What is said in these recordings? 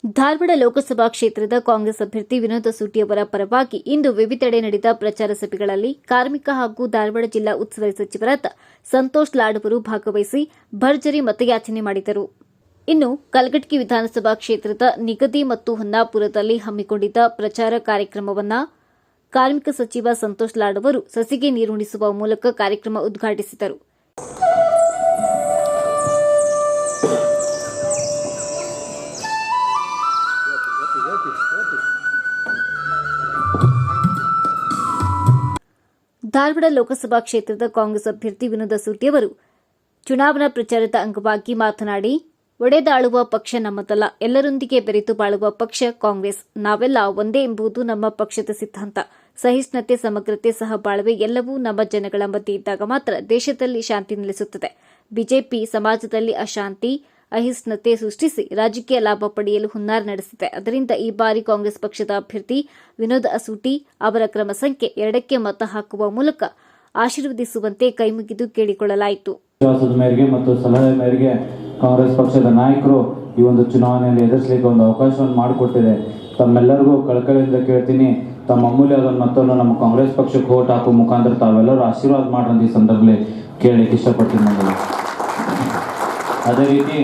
ಧಾರವಾಡ ಲೋಕಸಭಾ ಕ್ಷೇತ್ರದ ಕಾಂಗ್ರೆಸ್ ಅಭ್ಯರ್ಥಿ ವಿನೋದ ಸೂಟಿ ಅವರ ಪರವಾಗಿ ಇಂದು ವಿವಿಧೆಡೆ ನಡೆದ ಪ್ರಚಾರ ಸಭೆಗಳಲ್ಲಿ ಕಾರ್ಮಿಕ ಹಾಗೂ ಧಾರವಾಡ ಜಿಲ್ಲಾ ಉಸ್ತುವಾರಿ ಸಚಿವರಾದ ಸಂತೋಷ್ ಲಾಡ್ ಅವರು ಭಾಗವಹಿಸಿ ಭರ್ಜರಿ ಮತಯಾಚನೆ ಮಾಡಿದರು. ಇನ್ನು ಕಲಘಟಗಿ ವಿಧಾನಸಭಾ ಕ್ಷೇತ್ರದ ನಿಗದಿ ಮತ್ತು ಹೊನ್ನಾಪುರದಲ್ಲಿ ಹಮ್ಮಿಕೊಂಡಿದ್ದ ಪ್ರಚಾರ ಕಾರ್ಯಕ್ರಮವನ್ನು ಕಾರ್ಮಿಕ ಸಚಿವ ಸಂತೋಷ್ ಲಾಡ್ ಅವರು ಸಸಿಗೆ ನೀರುಣಿಸುವ ಮೂಲಕ ಕಾರ್ಯಕ್ರಮ ಉದ್ಘಾಟಿಸಿದರು. ಧಾರವಾಡ ಲೋಕಸಭಾ ಕ್ಷೇತ್ರದ ಕಾಂಗ್ರೆಸ್ ಅಭ್ಯರ್ಥಿ ವಿನೋದ ಸೂಟಿ ಅವರು ಚುನಾವಣಾ ಪ್ರಚಾರದ ಅಂಗವಾಗಿ ಮಾತನಾಡಿ, ಒಡೆದಾಳುವ ಪಕ್ಷ ನಮ್ಮದಲ್ಲ, ಎಲ್ಲರೊಂದಿಗೆ ಬೆರೆತು ಬಾಳುವ ಪಕ್ಷ ಕಾಂಗ್ರೆಸ್. ನಾವೆಲ್ಲ ಒಂದೇ ಎಂಬುದು ನಮ್ಮ ಪಕ್ಷದ ಸಿದ್ಧಾಂತ. ಸಹಿಷ್ಣುತೆ, ಸಮಗ್ರತೆ, ಸಹಬಾಳ್ವೆ ಎಲ್ಲವೂ ನಮ್ಮ ಜನಗಳ ಮಧ್ಯೆ ಇದ್ದಾಗ ಮಾತ್ರ ದೇಶದಲ್ಲಿ ಶಾಂತಿ ನೆಲೆಸುತ್ತದೆ. ಬಿಜೆಪಿ ಸಮಾಜದಲ್ಲಿ ಅಶಾಂತಿ, ಅಹಿಷ್ಣುತೆ ಸೃಷ್ಟಿಸಿ ರಾಜಕೀಯ ಲಾಭ ಪಡೆಯಲು ಹುನ್ನಾರ ನಡೆಸಿದೆ. ಅದರಿಂದ ಈ ಬಾರಿ ಕಾಂಗ್ರೆಸ್ ಪಕ್ಷದ ಅಭ್ಯರ್ಥಿ ವಿನೋದ ಸೂಟಿ ಅವರ ಕ್ರಮ ಸಂಖ್ಯೆ 2ಕ್ಕೆ ಮತ ಹಾಕುವ ಮೂಲಕ ಆಶೀರ್ವದಿಸುವಂತೆ ಕೈಮುಗಿದು ಕೇಳಿಕೊಳ್ಳಲಾಯಿತು. ವಿಶ್ವಾಸದ ಮೇರೆಗೆ ಮತ್ತು ಸಲಹೆ ಮೇರೆಗೆ ಕಾಂಗ್ರೆಸ್ ಪಕ್ಷದ ನಾಯಕರು ಈ ಒಂದು ಚುನಾವಣೆಯಲ್ಲಿ ಎದುರಿಸಲಿಕ್ಕೆ ಒಂದು ಅವಕಾಶವನ್ನು ಮಾಡಿಕೊಟ್ಟಿದೆ. ತಮ್ಮೆಲ್ಲರಿಗೂ ಕಳಕಳಿಯಿಂದ ಕೇಳ್ತೀನಿ, ತಮ್ಮ ಅಮೂಲ್ಯವಾದ ಮತವನ್ನು ನಮ್ಮ ಕಾಂಗ್ರೆಸ್ ಪಕ್ಷಕ್ಕೆ ವೋಟ್ ಹಾಕುವ ಮುಖಾಂತರ ತಾವೆಲ್ಲರೂ ಆಶೀರ್ವಾದ ಮಾಡ್ರಂತ ಈ ಸಂದರ್ಭದಲ್ಲಿ ಕೇಳಲಿಕ್ಕೆ ಇಷ್ಟಪಡ್ತೀನಿ. ಅದೇ ರೀತಿ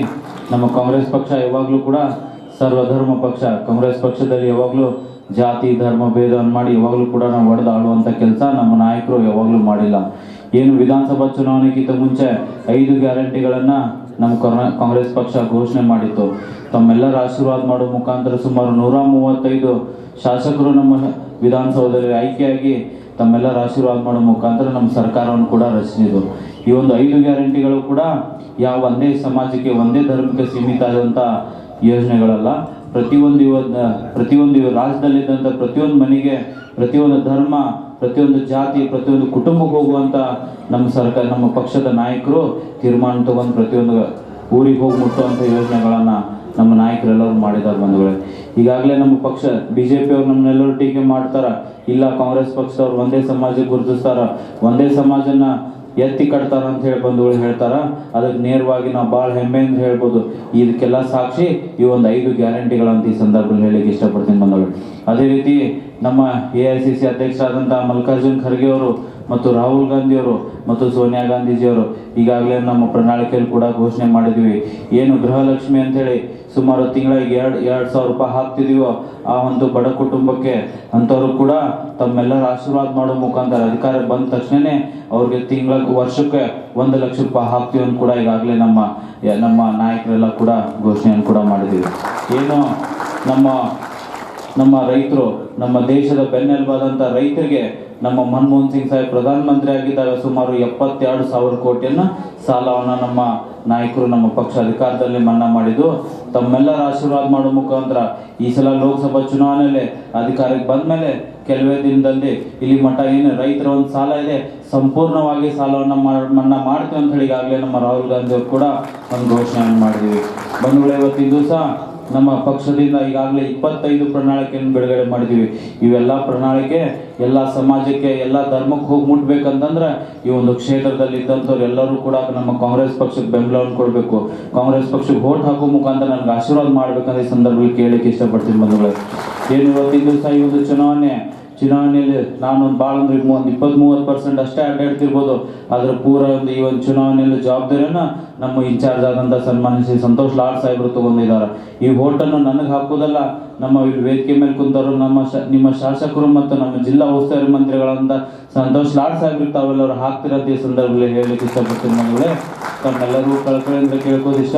ನಮ್ಮ ಕಾಂಗ್ರೆಸ್ ಪಕ್ಷ ಯಾವಾಗಲೂ ಕೂಡ ಸರ್ವಧರ್ಮ ಪಕ್ಷ. ಕಾಂಗ್ರೆಸ್ ಪಕ್ಷದಲ್ಲಿ ಯಾವಾಗಲೂ ಜಾತಿ ಧರ್ಮ ಭೇದವನ್ನು ಮಾಡಿ ಯಾವಾಗಲೂ ಕೂಡ ನಾವು ಒಡೆದು ಆಳುವಂಥ ಕೆಲಸ ನಮ್ಮ ನಾಯಕರು ಯಾವಾಗಲೂ ಮಾಡಿಲ್ಲ. ಏನು ವಿಧಾನಸಭಾ ಚುನಾವಣೆಗಿಂತ ಮುಂಚೆ 5 ಗ್ಯಾರಂಟಿಗಳನ್ನು ನಮ್ಮ ಕಾಂಗ್ರೆಸ್ ಪಕ್ಷ ಘೋಷಣೆ ಮಾಡಿತ್ತು. ತಮ್ಮೆಲ್ಲರ ಆಶೀರ್ವಾದ ಮಾಡುವ ಮುಖಾಂತರ ಸುಮಾರು 135 ಶಾಸಕರು ನಮ್ಮ ವಿಧಾನಸೌಧದಲ್ಲಿ ಆಯ್ಕೆಯಾಗಿ ತಮ್ಮೆಲ್ಲರ ಆಶೀರ್ವಾದ ಮಾಡೋ ಮುಖಾಂತರ ನಮ್ಮ ಸರ್ಕಾರವನ್ನು ಕೂಡ ರಚಿಸಿದ್ರು. ಈ ಒಂದು 5 ಗ್ಯಾರಂಟಿಗಳು ಕೂಡ ಯಾವ ಒಂದೇ ಸಮಾಜಕ್ಕೆ ಒಂದೇ ಧರ್ಮಕ್ಕೆ ಸೀಮಿತ ಆದಂಥ ಯೋಜನೆಗಳಲ್ಲ. ಪ್ರತಿಯೊಂದು ರಾಜ್ಯದಲ್ಲಿದ್ದಂಥ ಪ್ರತಿಯೊಂದು ಮನೆಗೆ, ಪ್ರತಿಯೊಂದು ಧರ್ಮ, ಪ್ರತಿಯೊಂದು ಜಾತಿ, ಪ್ರತಿಯೊಂದು ಕುಟುಂಬಕ್ಕೆ ಹೋಗುವಂಥ ನಮ್ಮ ಪಕ್ಷದ ನಾಯಕರು ತೀರ್ಮಾನ ತಗೊಂಡು ಪ್ರತಿಯೊಂದು ಊರಿಗೆ ಹೋಗಿ ಮುಟ್ಟುವಂಥ ಯೋಜನೆಗಳನ್ನು ನಮ್ಮ ನಾಯಕರೆಲ್ಲರೂ ಮಾಡಿದ್ದಾರೆ. ಬಂಧುಗಳೇ, ಈಗಾಗಲೇ ನಮ್ಮ ಪಕ್ಷ BJP ಅವ್ರು ನಮ್ಮನ್ನೆಲ್ಲರೂ ಟೀಕೆ ಮಾಡ್ತಾರ. ಇಲ್ಲ, ಕಾಂಗ್ರೆಸ್ ಪಕ್ಷದವ್ರು ಒಂದೇ ಸಮಾಜಕ್ಕೆ ಗುರುತಿಸ್ತಾರ, ಒಂದೇ ಸಮಾಜನ ಎತ್ತಿ ಕಟ್ತಾರ ಅಂತ ಹೇಳಿ ಬಂಧುಗಳು ಹೇಳ್ತಾರ. ಅದಕ್ಕೆ ನೇರವಾಗಿ ನಾವು ಭಾಳ ಹೆಮ್ಮೆಯಿಂದ ಹೇಳ್ಬೋದು, ಇದಕ್ಕೆಲ್ಲ ಸಾಕ್ಷಿ ಈ ಒಂದು 5 ಗ್ಯಾರಂಟಿಗಳಂತ ಈ ಸಂದರ್ಭದಲ್ಲಿ ಹೇಳಲಿಕ್ಕೆ ಇಷ್ಟಪಡ್ತೀನಿ ಬಂಧುಗಳು. ಅದೇ ರೀತಿ ನಮ್ಮ AICC ಅಧ್ಯಕ್ಷರಾದಂಥ ಮಲ್ಲಿಕಾರ್ಜುನ್ ಖರ್ಗೆ ಅವರು ಮತ್ತು ರಾಹುಲ್ ಗಾಂಧಿಯವರು ಮತ್ತು ಸೋನಿಯಾ ಗಾಂಧೀಜಿಯವರು ಈಗಾಗಲೇ ನಮ್ಮ ಪ್ರಣಾಳಿಕೆಯಲ್ಲಿ ಕೂಡ ಘೋಷಣೆ ಮಾಡಿದ್ವಿ. ಏನು ಗೃಹಲಕ್ಷ್ಮಿ ಅಂತೇಳಿ ಸುಮಾರು ತಿಂಗಳಿಗೆ 2,000 ರೂಪಾಯಿ ಹಾಕ್ತಿದೀವೋ ಆ ಒಂದು ಬಡ ಕುಟುಂಬಕ್ಕೆ ಅಂಥವ್ರು ಕೂಡ ತಮ್ಮೆಲ್ಲರ ಆಶೀರ್ವಾದ ಮಾಡೋ ಮುಖಾಂತರ ಅಧಿಕಾರ ಬಂದ ತಕ್ಷಣನೇ ಅವ್ರಿಗೆ ವರ್ಷಕ್ಕೆ 1 ಲಕ್ಷ ರೂಪಾಯಿ ಹಾಕ್ತೀವಿ ಅಂತ ಕೂಡ ಈಗಾಗಲೇ ನಮ್ಮ ನಾಯಕರೆಲ್ಲ ಕೂಡ ಘೋಷಣೆಯನ್ನು ಕೂಡ ಮಾಡಿದ್ದೀವಿ. ಏನು ನಮ್ಮ ರೈತರು, ನಮ್ಮ ದೇಶದ ಬೆನ್ನೆಲುಬಾದಂಥ ರೈತರಿಗೆ ನಮ್ಮ ಮನಮೋಹನ್ ಸಿಂಗ್ ಸಾಹೇಬ್ ಪ್ರಧಾನಮಂತ್ರಿ ಆಗಿದ್ದಾಗ ಸುಮಾರು 72,000 ಕೋಟಿಯನ್ನು ಸಾಲವನ್ನು ನಮ್ಮ ನಾಯಕರು ನಮ್ಮ ಪಕ್ಷ ಅಧಿಕಾರದಲ್ಲಿ ಮನ್ನಾ ಮಾಡಿದ್ದು. ತಮ್ಮೆಲ್ಲರ ಆಶೀರ್ವಾದ ಮಾಡೋ ಮುಖಾಂತರ ಈ ಸಲ ಲೋಕಸಭಾ ಚುನಾವಣೆಯಲ್ಲಿ ಅಧಿಕಾರಕ್ಕೆ ಬಂದ ಮೇಲೆ ಕೆಲವೇ ದಿನದಲ್ಲಿ ಇಲ್ಲಿ ಮಟ್ಟ ಏನು ರೈತರ ಒಂದು ಸಾಲ ಇದೆ, ಸಂಪೂರ್ಣವಾಗಿ ಸಾಲವನ್ನು ಮನ್ನಾ ಮಾಡ್ತೀವಿ ಅಂತ ಹೇಳಿ ಈಗಾಗಲೇ ನಮ್ಮ ರಾಹುಲ್ ಗಾಂಧಿ ಅವರು ಕೂಡ ಒಂದು ಘೋಷಣೆಯನ್ನು ಮಾಡಿದ್ದೀವಿ. ಬಂಧುಗಳೇ, ಇವತ್ತಿನ ದಿವಸ ನಮ್ಮ ಪಕ್ಷದಿಂದ ಈಗಾಗಲೇ 25 ಪ್ರಣಾಳಿಕೆಯನ್ನು ಬಿಡುಗಡೆ ಮಾಡಿದ್ದೀವಿ. ಇವೆಲ್ಲ ಪ್ರಣಾಳಿಕೆ ಎಲ್ಲ ಸಮಾಜಕ್ಕೆ, ಎಲ್ಲ ಧರ್ಮಕ್ಕೆ ಹೋಗಿ ಮುಟ್ಬೇಕಂತಂದ್ರೆ ಈ ಒಂದು ಕ್ಷೇತ್ರದಲ್ಲಿ ಇದ್ದಂಥವ್ರು ಎಲ್ಲರೂ ಕೂಡ ನಮ್ಮ ಕಾಂಗ್ರೆಸ್ ಪಕ್ಷಕ್ಕೆ ಬೆಂಬಲವನ್ನು ಕೊಡಬೇಕು. ಕಾಂಗ್ರೆಸ್ ಪಕ್ಷಕ್ಕೆ ವೋಟ್ ಹಾಕೋ ಮುಖಾಂತರ ನನಗೆ ಆಶೀರ್ವಾದ ಮಾಡ್ಬೇಕಂತ ಈ ಸಂದರ್ಭದಲ್ಲಿ ಕೇಳಲಿಕ್ಕೆ ಇಷ್ಟಪಡ್ತೀನಿ ಬಂಧುಗಳೇ. ಏನು ಇವತ್ತಿನ ದಿವಸ ಈ ಒಂದು ಚುನಾವಣೆಯಲ್ಲಿ ನಾನು ಭಾಳ ಅಂದ್ರೆ 20-30% ಅಷ್ಟೇ ಅಡ್ಡಾಡ್ತಿರ್ಬೋದು. ಆದರೆ ಪೂರ ಈ ಒಂದು ಚುನಾವಣೆಯಲ್ಲಿ ಜವಾಬ್ದಾರಿಯನ್ನು ನಮ್ಮ ಇನ್ಚಾರ್ಜ್ ಆದಂಥ ಸನ್ಮಾನ್ಯ ಶ್ರೀ ಸಂತೋಷ್ ಲಾಡ್ ಸಾಹೇಬರು ತಗೊಂಡಿದ್ದಾರೆ. ಈ ವೋಟನ್ನು ನನಗೆ ಹಾಕೋದಲ್ಲ, ನಮ್ಮ ವೇದಿಕೆ ಮೇಲೆ ಕುಂತವರು ನಿಮ್ಮ ಶಾಸಕರು ಮತ್ತು ನಮ್ಮ ಜಿಲ್ಲಾ ಉಸ್ತುವಾರಿ ಮಂತ್ರಿಗಳಂತ ಸಂತೋಷ್ ಲಾಡ್ ಸಾಹೇಬ್ರಿಗೆ ತಾವೆಲ್ಲರೂ ಹಾಕ್ತಿರಂತ ಈ ಸಂದರ್ಭದಲ್ಲಿ ಹೇಳಲಿಕ್ಕೆ ಇಷ್ಟಪಡ್ತೀನಿ ಮಗಳೇ. ತಮ್ಮೆಲ್ಲರೂ ಕಳಕಳಿಯಿಂದ ಕೇಳ್ಕೋದಿಷ್ಟ,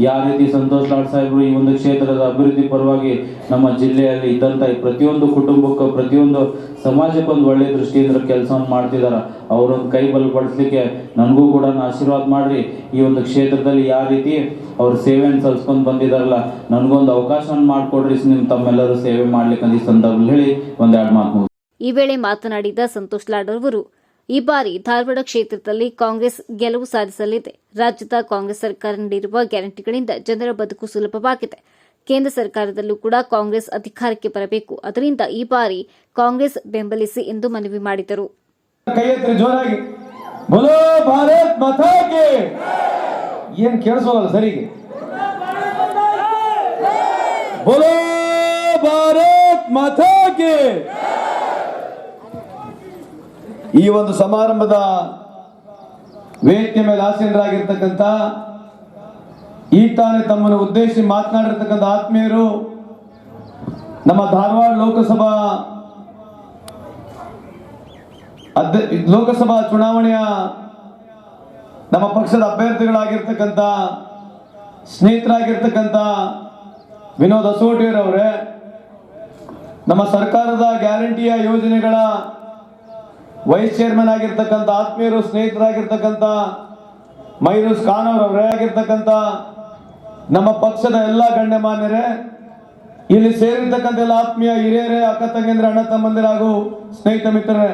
ಯಾವ ರೀತಿ ಸಂತೋಷ್ ಲಾಡ್ ಸಾಹೇಬರು ಈ ಒಂದು ಕ್ಷೇತ್ರದ ಅಭಿವೃದ್ಧಿ ಪರವಾಗಿ ನಮ್ಮ ಜಿಲ್ಲೆಯಲ್ಲಿ ಇದ್ದಂಥ ಪ್ರತಿಯೊಂದು ಕುಟುಂಬಕ್ಕೂ, ಪ್ರತಿಯೊಂದು ಸಮಾಜಕ್ಕೆ ಒಂದು ಒಳ್ಳೆಯ ದೃಷ್ಟಿಯಿಂದ ಕೆಲಸವನ್ನು ಮಾಡ್ತಿದ್ದಾರೆ. ಅವರೊಂದು ಕೈ ಬಲಪಡಿಸ್ಲಿಕ್ಕೆ ನನಗೂ ಕೂಡ ಆಶೀರ್ವಾದ ಮಾಡ್ರಿ. ಈ ಒಂದು ಕ್ಷೇತ್ರದಲ್ಲಿ ಯಾವ ರೀತಿ ಅವ್ರ ಸೇವೆಯನ್ನು ಸಲ್ಲಿಸ್ಕೊಂಡು ಬಂದಿದ್ದಾರಲ್ಲ, ನನಗೊಂದು ಅವಕಾಶವನ್ನು ಮಾಡಿಕೊಡ್ರಿ, ತಮ್ಮೆಲ್ಲರೂ ಸೇವೆ ಮಾಡ್ಲಿಕ್ಕೆ ಈ ಸಂದರ್ಭದಲ್ಲಿ ಹೇಳಿ ಒಂದೆರಡು ಮಾತು. ಈ ವೇಳೆ ಮಾತನಾಡಿದ ಸಂತೋಷ್ ಲಾಡ್ ಅವರು, ಈ ಬಾರಿ ಧಾರವಾಡ ಕ್ಷೇತ್ರದಲ್ಲಿ ಕಾಂಗ್ರೆಸ್ ಗೆಲುವು ಸಾಧಿಸಲಿದೆ. ರಾಜ್ಯದ ಕಾಂಗ್ರೆಸ್ ಸರ್ಕಾರ ನೀಡಿರುವ ಗ್ಯಾರಂಟಿಗಳಿಂದ ಜನರ ಬದುಕು ಸುಲಭವಾಗಿದೆ. ಕೇಂದ್ರ ಸರ್ಕಾರದಲ್ಲೂ ಕೂಡ ಕಾಂಗ್ರೆಸ್ ಅಧಿಕಾರಕ್ಕೆ ಬರಬೇಕು. ಅದರಿಂದ ಈ ಬಾರಿ ಕಾಂಗ್ರೆಸ್ ಬೆಂಬಲಿಸಿ ಎಂದು ಮನವಿ ಮಾಡಿದರು. बोलो ಭಾರತ್ ಮಾತಾ ಕಿ. ಈ ಒಂದು ಸಮಾರಂಭದ ವೇದಿಕೆ ಮೇಲೆ ಆಸೀನರಾಗಿರ್ತಕ್ಕಂಥ ಈ ತಾನೇ ತಮ್ಮನ್ನು ಉದ್ದೇಶಿಸಿ ಮಾತನಾಡಿರ್ತಕ್ಕಂಥ ಆತ್ಮೀಯರು, ನಮ್ಮ ಧಾರವಾಡ ಲೋಕಸಭಾ ಚುನಾವಣೆಯ ನಮ್ಮ ಪಕ್ಷದ ಅಭ್ಯರ್ಥಿಗಳಾಗಿರ್ತಕ್ಕಂಥ ಸ್ನೇಹಿತರಾಗಿರ್ತಕ್ಕಂಥ ವಿನೋದ್ ಅಸೋಟಿಯವರವರೇ, ನಮ್ಮ ಸರ್ಕಾರದ ಗ್ಯಾರಂಟಿಯ ಯೋಜನೆಗಳ ವೈಸ್ ಚೇರ್ಮನ್ ಆಗಿರ್ತಕ್ಕಂಥ ಆತ್ಮೀಯರು, ಸ್ನೇಹಿತರಾಗಿರ್ತಕ್ಕಂಥ ಮೈರೂಸ್ ಖಾನ್ ಅವರವರೇ ಆಗಿರ್ತಕ್ಕಂಥ ನಮ್ಮ ಪಕ್ಷದ ಎಲ್ಲ ಗಣ್ಯಮಾನ್ಯರೇ, ಇಲ್ಲಿ ಸೇರಿರ್ತಕ್ಕಂಥ ಎಲ್ಲ ಆತ್ಮೀಯ ಹಿರಿಯರೇ, ಅಕ್ಕ ತಂಗಿಯಂದ್ರೆ, ಅಣ್ಣ ತಮ್ಮಂದಿರ ಹಾಗೂ ಸ್ನೇಹಿತ ಮಿತ್ರರೇ,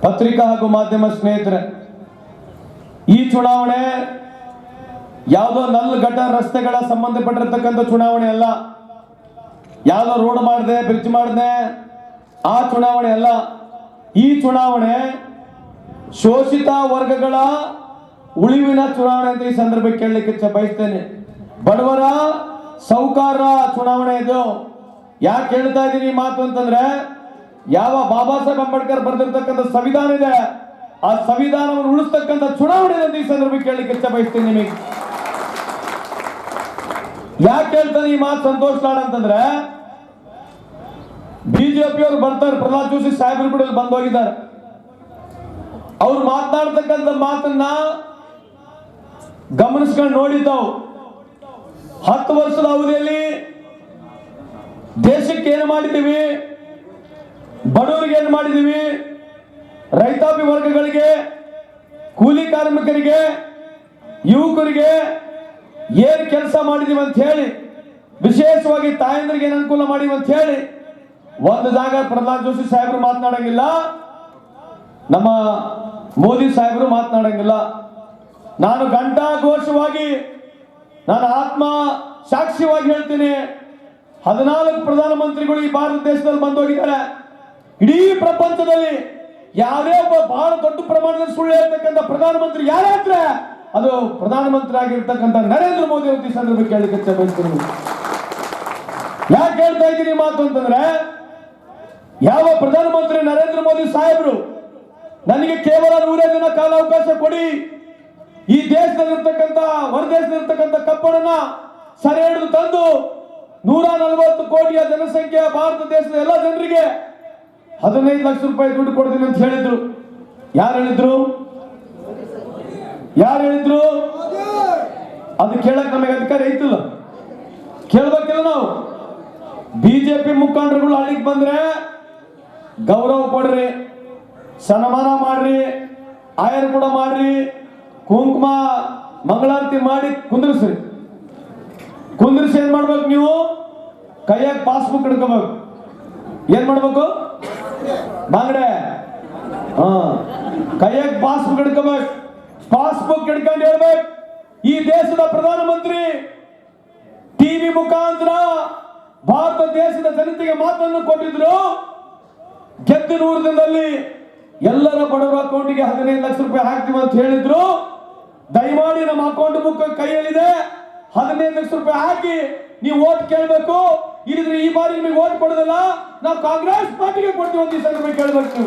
ಪತ್ರಿಕಾ ಹಾಗೂ ಮಾಧ್ಯಮ ಸ್ನೇಹಿತರೆ, ಈ ಚುನಾವಣೆ ಯಾವುದೋ ಗಟರ್ ರಸ್ತೆಗಳ ಸಂಬಂಧಪಟ್ಟಿರ್ತಕ್ಕಂಥ ಚುನಾವಣೆ ಅಲ್ಲ. ಯಾವುದೋ ರೋಡ್ ಮಾಡಿದೆ, ಬ್ರಿಡ್ಜ್ ಮಾಡಿದೆ, ಆ ಚುನಾವಣೆ ಅಲ್ಲ. ಈ ಚುನಾವಣೆ ಶೋಷಿತ ವರ್ಗಗಳ ಉಳಿವಿನ ಚುನಾವಣೆ ಅಂತ ಈ ಸಂದರ್ಭಕ್ಕೆ ಕೇಳಲಿಕ್ಕೆ ಬಯಸ್ತೇನೆ. ಬಡವರ ಸೌಕಾರರ ಚುನಾವಣೆ ಇದು. ಯಾಕೆ ಹೇಳ್ತಾ ಇದ್ದೀನಿ ಈ ಮಾತು ಅಂತಂದ್ರೆ, ಯಾವ ಬಾಬಾ ಸಾಹೇಬ್ ಅಂಬೇಡ್ಕರ್ ಬರೆದಿರ್ತಕ್ಕಂಥ ಸಂವಿಧಾನ ಇದೆ, ಆ ಸಂವಿಧಾನವನ್ನು ಉಳಿಸ್ತಕ್ಕಂಥ ಚುನಾವಣೆ ಅಂತ ಈ ಸಂದರ್ಭಕ್ಕೆ ಕೇಳಲಿಕ್ಕೆ ಬಯಸ್ತೇನೆ ನಿಮಗೆ. ಯಾಕೆ ಹೇಳ್ತಾನೆ ಈ ಮಾತು ಸಂತೋಷ್ ಲಾಡ್ ಅಂತಂದ್ರೆ, ಬಿಜೆಪಿ ಅವರು ಬರ್ತಾರೆ, ಪ್ರಹ್ಲಾದ್ ಜೋಶಿ ಸಾಹೇಬರು ಕೂಡ ಬಂದೋಗಿದ್ದಾರೆ. ಅವ್ರು ಮಾತನಾಡ್ತಕ್ಕಂಥ ಮಾತನ್ನ ಗಮನಿಸ್ಕೊಂಡು ನೋಡಿದ್ದಾವು. 10 ವರ್ಷದ ಅವಧಿಯಲ್ಲಿ ದೇಶಕ್ಕೆ ಏನು ಮಾಡಿದ್ದೀವಿ, ಬಡವರಿಗೆ ಏನು ಮಾಡಿದ್ದೀವಿ, ರೈತಾಪಿ ವರ್ಗಗಳಿಗೆ, ಕೂಲಿ ಕಾರ್ಮಿಕರಿಗೆ, ಯುವಕರಿಗೆ ಏನು ಕೆಲಸ ಮಾಡಿದೀವಿ ಅಂತ ಹೇಳಿ, ವಿಶೇಷವಾಗಿ ತಾಯಂದ್ರಿಗೆ ಏನು ಅನುಕೂಲ ಮಾಡಿವಿ ಅಂತ ಹೇಳಿ ಒಂದು ಜಾಗ ಪ್ರಹ್ಲಾದ್ ಜೋಶಿ ಸಾಹೇಬರು ಮಾತನಾಡಂಗಿಲ್ಲ, ನಮ್ಮ ಮೋದಿ ಸಾಹೇಬರು ಮಾತನಾಡಂಗಿಲ್ಲ. ನಾನು ಘಂಟಾಘೋಷವಾಗಿ, ನಾನು ಆತ್ಮ ಸಾಕ್ಷಿಯಾಗಿ ಹೇಳ್ತೀನಿ, 14 ಪ್ರಧಾನಮಂತ್ರಿಗಳು ಈ ಭಾರತ ದೇಶದಲ್ಲಿ ಬಂದೋಗಿದ್ದಾರೆ. ಇಡೀ ಪ್ರಪಂಚದಲ್ಲಿ ಯಾವುದೇ ಒಬ್ಬ ಬಹಳ ದೊಡ್ಡ ಪ್ರಮಾಣದಲ್ಲಿ ಸುಳ್ಳು ಹೇಳ್ತಕ್ಕಂಥ ಪ್ರಧಾನಮಂತ್ರಿ ಯಾರಾದ್ರೆ ಅದು ಪ್ರಧಾನಮಂತ್ರಿ ಆಗಿರ್ತಕ್ಕಂಥ ನರೇಂದ್ರ ಮೋದಿ ಅವರು ಈ ಸಂದರ್ಭಕ್ಕೆ ಕೇಳಲಿಕ್ಕೆ ಬಯಸ್ತೀನಿ. ಯಾಕೆ ಹೇಳ್ತಾ ಇದ್ದೀನಿ ಮಾತು ಅಂತಂದ್ರೆ, ಯಾವ ಪ್ರಧಾನಮಂತ್ರಿ ನರೇಂದ್ರ ಮೋದಿ ಸಾಹೇಬರು ನನಗೆ ಕೇವಲ 100 ದಿನ ಕಾಲಾವಕಾಶ ಕೊಡಿ, ಈ ದೇಶದಲ್ಲಿರ್ತಕ್ಕಂಥ ಹೊರದೇಶದಲ್ಲಿರ್ತಕ್ಕಂಥ ಕಪ್ಪಡನ್ನ ಸೆರೆ ಹಿಡಿದು ತಂದು 140 ಕೋಟಿಯ ಜನಸಂಖ್ಯೆಯ ಭಾರತ ದೇಶದ ಎಲ್ಲ ಜನರಿಗೆ 15 ಲಕ್ಷ ರೂಪಾಯಿ ದುಡ್ಡು ಕೊಡ್ತೀನಿ ಅಂತ ಹೇಳಿದ್ರು. ಯಾರು ಹೇಳಿದ್ರು? ಅದು ಕೇಳಕ್ ನಮಗೆ ಅಧಿಕಾರ ಐತಿಲ್ಲ, ಕೇಳ್ಬೇಕಿಲ್ಲ. ನಾವು ಬಿಜೆಪಿ ಮುಖಂಡರುಗಳು ಹಳ್ಳಿಗೆ ಬಂದ್ರೆ ಗೌರವ ಕೊಡ್ರಿ, ಸನ್ಮಾನ ಮಾಡ್ರಿ, ಆಯರ್ ಕೂಡ ಮಾಡ್ರಿ, ಕುಂಕುಮ ಮಂಗಳಾರತಿ ಮಾಡಿ ಕುಂದ್ರಿಸಿ ಏನ್ ಮಾಡ್ಬೇಕು, ನೀವು ಕೈಯಾಗ ಪಾಸ್ಬುಕ್ ಹಿಡ್ಕೋಬೇಕು. ಏನ್ ಮಾಡ್ಬೇಕು? ಬಾಂಗಡೆ ಕೈಯಾಗ ಪಾಸ್ಬುಕ್ ಹಿಡ್ಕೋಬೇಕು. ಪಾಸ್ಬುಕ್ ಹಿಡ್ಕೊಂಡು ಹೇಳ್ಬೇಕು, ಈ ದೇಶದ ಪ್ರಧಾನಮಂತ್ರಿ ಟಿವಿ ಮುಖಾಂತರ ಭಾರತ ದೇಶದ ಜನತೆಗೆ ಮಾತನ್ನು ಕೊಟ್ಟಿದ್ರು. ಗೆದ್ದು 100 ದಿನದಲ್ಲಿ ಎಲ್ಲರ ಬಡವರ ಅಕೌಂಟಿಗೆ 15 ಲಕ್ಷ ರೂಪಾಯಿ ಹಾಕ್ತೀವಿ ಅಂತ ಹೇಳಿದ್ರು. ದಯಮಾಡಿ ನಮ್ಮ ಅಕೌಂಟ್ ಬುಕ್ ಕೈಯಲ್ಲಿದೆ, 15 ಲಕ್ಷ ರೂಪಾಯಿ ಹಾಕಿ ನೀವು ವೋಟ್ ಕೇಳಬೇಕು. ಇಲ್ಲಿದ್ರೆ ಈ ಬಾರಿ ನಿಮಗೆ ವೋಟ್ ಕೊಡೋದಲ್ಲ, ನಾವು ಕಾಂಗ್ರೆಸ್ ಪಾರ್ಟಿಗೆ ಕೊಡ್ತೀವಿ ಅಂತ ಈ ಸಂದರ್ಭ ಕೇಳಬೇಕು.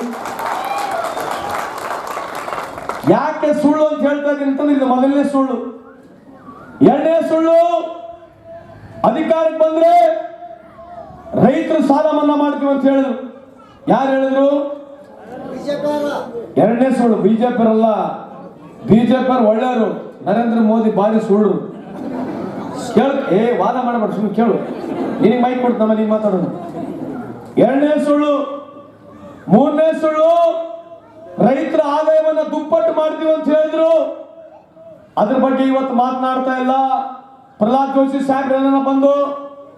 ಯಾಕೆ ಸುಳ್ಳು ಅಂತ ಹೇಳ್ತಾ ಇದ್ದೀನಿ ಅಂತಂದ್ರೆ, ಇದು ಮೊದಲನೇ ಸುಳ್ಳು. ಎರಡನೇ ಸುಳ್ಳು, ಅಧಿಕಾರಕ್ಕೆ ಬಂದ್ರೆ ರೈತರು ಸಾಲ ಮನ್ನಾ ಮಾಡ್ತೀವಿ ಅಂತ ಹೇಳಿದ್ರು. ಯಾರು ಹೇಳಿದ್ರು? ಎರಡನೇ ಸುಳ್ಳು. ಬಿಜೆಪಿ ಅಲ್ಲ, ಬಿಜೆಪಿ ಒಳ್ಳೆಯವರು, ನರೇಂದ್ರ ಮೋದಿ ಬಾರಿ ಸುಳ್ಳು. ಕೇಳು, ವಾದ ಮಾಡಬೇಡ, ಸುಮ್ಮನೆ ಕೇಳು, ನಿನಗೆ ಮೈಕ್ ಕೊಡ್ತಾನ, ನೀನು ಮಾತಾಡೋದು. ಎರಡನೇ ಸುಳ್ಳು. ಮೂರನೇ ಸುಳ್ಳು, ರೈತರ ಆದಾಯವನ್ನ ದುಪ್ಪಟ್ಟು ಮಾಡ್ತೀವಿ ಅಂತ ಹೇಳಿದ್ರು. ಅದ್ರ ಬಗ್ಗೆ ಇವತ್ತು ಮಾತನಾಡ್ತಾ ಇಲ್ಲ. ಪ್ರಹ್ಲಾದ್ ಜೋಶಿ ಸಾಹೇಬ್ರ ಬಂದು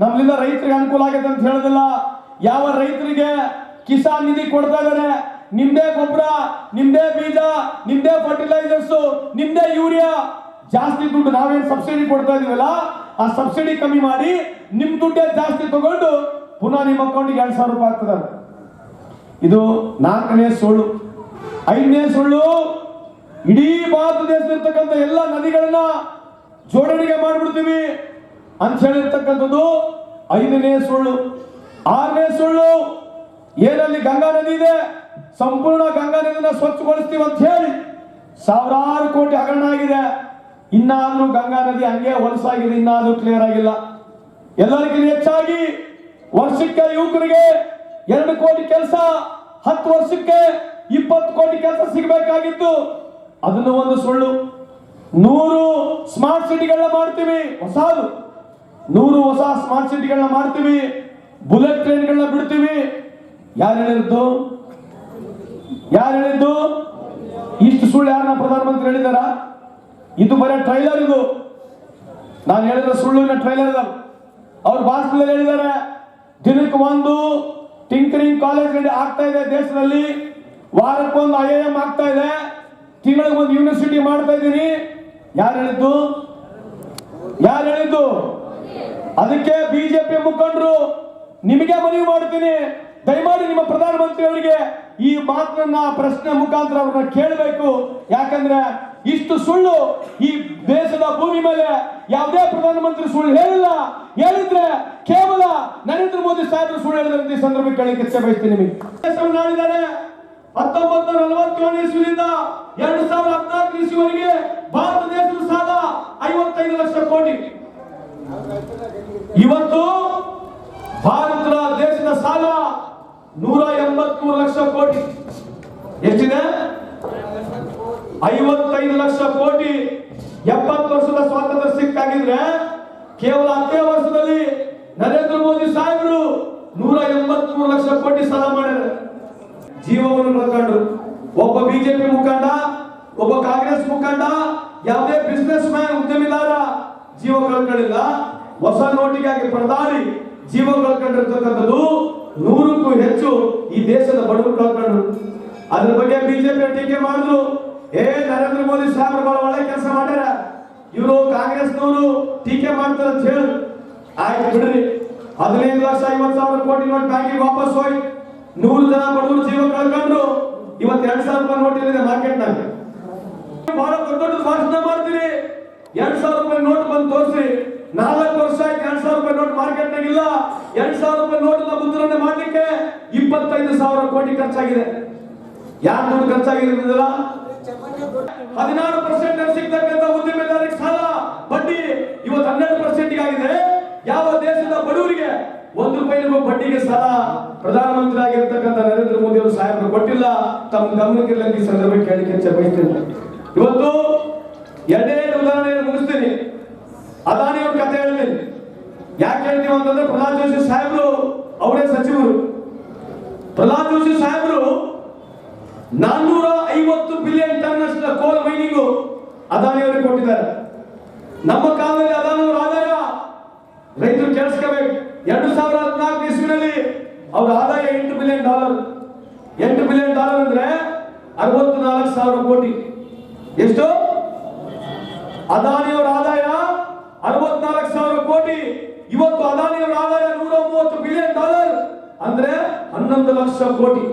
ನಮ್ಮಿಂದ ರೈತರಿಗೆ ಅನುಕೂಲ ಆಗೈತೆ ಅಂತ ಹೇಳೋದಿಲ್ಲ. ಯಾವ ರೈತರಿಗೆ ಕಿಸಾನ್ ನಿಧಿ ಕೊಡ್ತಾ ಇದಾರೆ, ನಿಮ್ದೇ ಗೊಬ್ಬರ, ನಿಮ್ದೇ ಬೀಜ, ನಿಮ್ದೇ ಫರ್ಟಿಲೈಸರ್ಸ್, ನಿಮ್ದೇ ಯೂರಿಯಾ, ಜಾಸ್ತಿ ದುಡ್ಡು ನಾವೇನು ಸಬ್ಸಿಡಿ ಕೊಡ್ತಾ ಇದೀವಲ್ಲ, ಆ ಸಬ್ಸಿಡಿ ಕಮ್ಮಿ ಮಾಡಿ ನಿಮ್ ದುಡ್ಡೇ ಜಾಸ್ತಿ ತಗೊಂಡು ಪುನಃ ನಿಮ್ಮ ಅಕೌಂಟಿಗೆ 2,000 ರೂಪಾಯಿ ಆಗ್ತದೆ. ಇದು 4ನೇ ಸುಳ್ಳು. 5ನೇ ಸುಳ್ಳು, ಇಡೀ ಭಾರತ ದೇಶದಲ್ಲಿರ್ತಕ್ಕಂಥ ಎಲ್ಲ ನದಿಗಳನ್ನ ಜೋಡಣೆಗೆ ಮಾಡ್ಬಿಡ್ತೀವಿ, ಅಂತ ಹೇಳಿರ್ತಕ್ಕಂಥದ್ದು 5ನೇ ಸುಳ್ಳು. 6ನೇ ಸುಳ್ಳು, ಏನಲ್ಲಿ ಗಂಗಾ ನದಿ ಇದೆ, ಸಂಪೂರ್ಣ ಗಂಗಾ ನದಿನ ಸ್ವಚ್ಛಗೊಳಿಸ್ತೀವಿ ಅಂತ ಹೇಳಿ ಸಾವಿರಾರು ಕೋಟಿ ಹಗರಣ ಆಗಿದೆ. ಇನ್ನಾದ್ರೂ ಗಂಗಾ ನದಿ ಹಂಗೆ ಹೊಲಸಾಗಿದೆ, ಇನ್ನಾದ್ರೂ ಕ್ಲಿಯರ್ ಆಗಿಲ್ಲ. ಎಲ್ಲರಿಗಿಂತ ಹೆಚ್ಚಾಗಿ ವರ್ಷಕ್ಕೆ ಯುವಕರಿಗೆ 2 ಕೋಟಿ ಕೆಲಸ, 10 ವರ್ಷಕ್ಕೆ 20 ಕೋಟಿ ಕೆಲಸ ಸಿಗಬೇಕಾಗಿತ್ತು, ಅದನ್ನು ಒಂದು ಸುಳ್ಳು. 100 ಸ್ಮಾರ್ಟ್ ಸಿಟಿಗಳನ್ನ ಮಾಡ್ತೀವಿ, ಹೊಸದು 100 ಹೊಸ ಸ್ಮಾರ್ಟ್ ಸಿಟಿಗಳನ್ನ ಮಾಡ್ತೀವಿ, ಬುಲೆಟ್ ಟ್ರೈನ್ಗಳನ್ನ ಬಿಡ್ತೀವಿ. ಯಾರು ಹೇಳಿದ್ದು? ಇಷ್ಟು ಸುಳ್ಳು ಯಾರನ್ನ ಪ್ರಧಾನಮಂತ್ರಿ ಹೇಳಿದಾರ? ಇದು ಬರೀ ಟ್ರೈಲರ್. ಇದು ನಾನು ಹೇಳಿದ ಸುಳ್ಳಿನ ಟ್ರೈಲರ್ ಅದ. ಅವ್ರ ಭಾಷಣದಲ್ಲಿ ಹೇಳಿದ್ದಾರೆ, ದಿನಕ್ಕೆ 1 ಟಿಂಕರಿಂಗ್ ಕಾಲೇಜ್ ಆಗ್ತಾ ಇದೆ ದೇಶದಲ್ಲಿ, ವಾರಕ್ಕೊಂದು IIM ಆಗ್ತಾ ಇದೆ, ತಿಂಗಳಿಗೆ 1 ಯೂನಿವರ್ಸಿಟಿ ಮಾಡ್ತಾ ಇದ್ದೀನಿ. ಯಾರು ಹೇಳಿದ್ದು? ಅದಕ್ಕೆ ಬಿಜೆಪಿ ಮುಖಂಡರು ನಿಮಗೆ ಮನವಿ ಮಾಡ್ತೀನಿ, ದಯಮಾಡಿ ನಿಮ್ಮ ಪ್ರಧಾನಮಂತ್ರಿ ಅವರಿಗೆ ಈ ಮಾತನ್ನ ಪ್ರಶ್ನೆ ಮುಖಾಂತರ ಅವ್ರನ್ನ ಕೇಳಬೇಕು. ಯಾಕಂದ್ರೆ ಇಷ್ಟು ಸುಳ್ಳು ಈ ದೇಶದ ಭೂಮಿ ಮೇಲೆ ಯಾವುದೇ ಪ್ರಧಾನಮಂತ್ರಿ ಸುಳ್ಳು ಹೇಳಿಲ್ಲ. ಹೇಳಿದ್ರೆ ಕೇವಲ ನರೇಂದ್ರ ಮೋದಿ ಸಾಹೇಬರು ಸುಳ್ಳು ಹೇಳಿದ್ರೆ ಈ ಸಂದರ್ಭಕ್ಕೆ ಕೇಳಲಿಕ್ಕೆ ಇಚ್ಛೆ ಬಯಸ್ತೀನಿ. ನಿಮಗೆ 1947 ಇಸ್ವಿಯಿಂದ 2014 ಇಸ್ವಿವರೆಗೆ ಭಾರತ ದೇಶದ ಸಾಲ 55 ಲಕ್ಷ ಕೋಟಿ. ಇವತ್ತು ಭಾರತ ದೇಶದ ಸಾಲ 183 ಲಕ್ಷ ಕೋಟಿ. ಎಷ್ಟಿದೆ? 55 ಲಕ್ಷ ಕೋಟಿ. 70 ವರ್ಷದ ಸ್ವಾತಂತ್ರ್ಯ ಸಿಕ್ಕಾಗಿದ್ರೆ ಕೇವಲ 10 ವರ್ಷದಲ್ಲಿ ನರೇಂದ್ರ ಮೋದಿ ಸಾಹೇಬರು 183 ಲಕ್ಷ ಕೋಟಿ ಸಾಲ ಮಾಡಿದ್ದಾರೆ. ಜೀವವನ್ನು ಕಳ್ಕೊಂಡ್ರು. ಒಬ್ಬ ಬಿಜೆಪಿ ಮುಖಂಡ, ಒಬ್ಬ ಕಾಂಗ್ರೆಸ್ ಮುಖಂಡ, ಯಾವುದೇ ಬಿಸ್ನೆಸ್ ಮ್ಯಾನ್, ಉದ್ಯಮಿದಾರ ಜೀವ ಕಳ್ಕೊಳ್ಳಿಲ್ಲ. ಹೊಸ ನೋಟಿಗಾಗಿ ಪರದಾಡಿ ಜೀವ ಕಳ್ಕೊಂಡಿರ್ತಕ್ಕಂಥದ್ದು 100ಕ್ಕೂ ಹೆಚ್ಚು ಈ ದೇಶದ ಬಡವರು ಕಳ್ಕೊಂಡ್ರು. ಅದ್ರ ಬಗ್ಗೆ ಬಿಜೆಪಿ ಟೀಕೆ ಮಾಡಿದ್ರು. ನರೇಂದ್ರ ಮೋದಿ ಸಾಹೇಬರು ಬಹಳ ಒಳ್ಳೆ ಕೆಲಸ ಮಾಡ್ಯಾರ, ಇವರು ಕಾಂಗ್ರೆಸ್ನವರು ಟೀಕೆ ಮಾಡ್ತಾರೆ ಅಂತ ಹೇಳಿ ಆಯ್ತು ಬಿಡ್ರಿ. 15,50,000 ಕೋಟಿ ನೋಟ್ ಬ್ಯಾಂಕಿಗೆ ವಾಪಸ್ ಹೋಗಿ 100 ಜನ ಬಡವರು ಜೀವ ಕಳ್ಕೊಂಡ್ರು. ಇವತ್ತು 2,000 ರೂಪಾಯಿ ನೋಟ್ ಇದೆ ಮಾರ್ಕೆಟ್ನಾಗ. ಬಹಳ ದೊಡ್ಡ ಭಾಷಣ ಮಾಡ್ತೀರಿ, 2,000 ರೂಪಾಯಿ ನೋಟ್ ಬಂದು ತೋರಿಸಿ. 4 ವರ್ಷ ಆಯ್ತು 2,000 ರೂಪಾಯಿ ನೋಟ್ ಮಾರ್ಕೆಟ್ನಾಗ ಇಲ್ಲ. 2,000 ರೂಪಾಯಿ ನೋಟ್ ಮುದ್ರಣೆ ಮಾಡ್ಲಿಕ್ಕೆ 25,000 ಕೋಟಿ ಖರ್ಚಾಗಿದೆ. ಯಾರು ದುಡ್ಡು ಖರ್ಚಾಗಿರೋದಿಲ್ಲ? 16% ಸಿಗ್ತಕ್ಕಂಥ ಉದ್ಯಮಿದಾರರಿಗೆ ಸಾಲ ಬಡ್ಡಿ ಇವತ್ತು 12% ಆಗಿದೆ. ಯಾವ ದೇಶದ ಬಡವರಿಗೆ 1 ರೂಪಾಯಿ ಬಡ್ಡಿಗೆ ಸಾಲ ಪ್ರಧಾನಮಂತ್ರಿ ಆಗಿರ್ತಕ್ಕಂಥ ನರೇಂದ್ರ ಮೋದಿ ಅವರು ಸಾಹೇಬರು ಕೊಟ್ಟಿಲ್ಲ. ತಮ್ಮ ಗಮನಕ್ಕೆ ಈ ಸಂದರ್ಭಕ್ಕೆ ಕೇಳಲಿಕ್ಕೆ ಬಯಸ್ತೇನೆ. ಇವತ್ತು 2 ಉದಾಹರಣೆ ಮುಗಿಸ್ತೀನಿ. ಅದಾನಿ ಅವ್ರ ಕಥೆ ಹೇಳ್ತೀನಿ. ಯಾಕೆ ಹೇಳ್ತೀವಿ ಅಂತಂದ್ರೆ, ಪ್ರಹ್ಲಾದ್ ಜೋಶಿ ಸಾಹೇಬರು ಅವರೇ ಸಚಿವರು. ಪ್ರಹ್ಲಾದ್ ಜೋಶಿ ಸಾಹೇಬರು 450 ಬಿಲಿಯನ್ ಟನ್ ಅಷ್ಟು ಕೋಲ್ ಮೈನಿಂಗ್ ಅದಾನಿ ಅವರಿಗೆ ಕೊಟ್ಟಿದ್ದಾರೆ. ನಮ್ಮ ಕಾಲದಲ್ಲಿ ಅದಾನಿ ಅವರ ಆದಾಯ ರೈತರು ಕೇಳಿಸ್ಕೋಬೇಕು. 2014 ಇಸ್ವಿನಲ್ಲಿ ಅವರ ಆದಾಯ $8 ಬಿಲಿಯನ್. $8 ಬಿಲಿಯನ್ ಅಂದ್ರೆ 64,000 ಕೋಟಿ. ಎಷ್ಟು? ಅದಾನಿಯವರ ಆದಾಯ 64,000 ಕೋಟಿ. ಇವತ್ತು ಅದಾನಿಯವರ ಆದಾಯ $130 ಬಿಲಿಯನ್ ಅಂದ್ರೆ 11 ಲಕ್ಷ ಕೋಟಿ.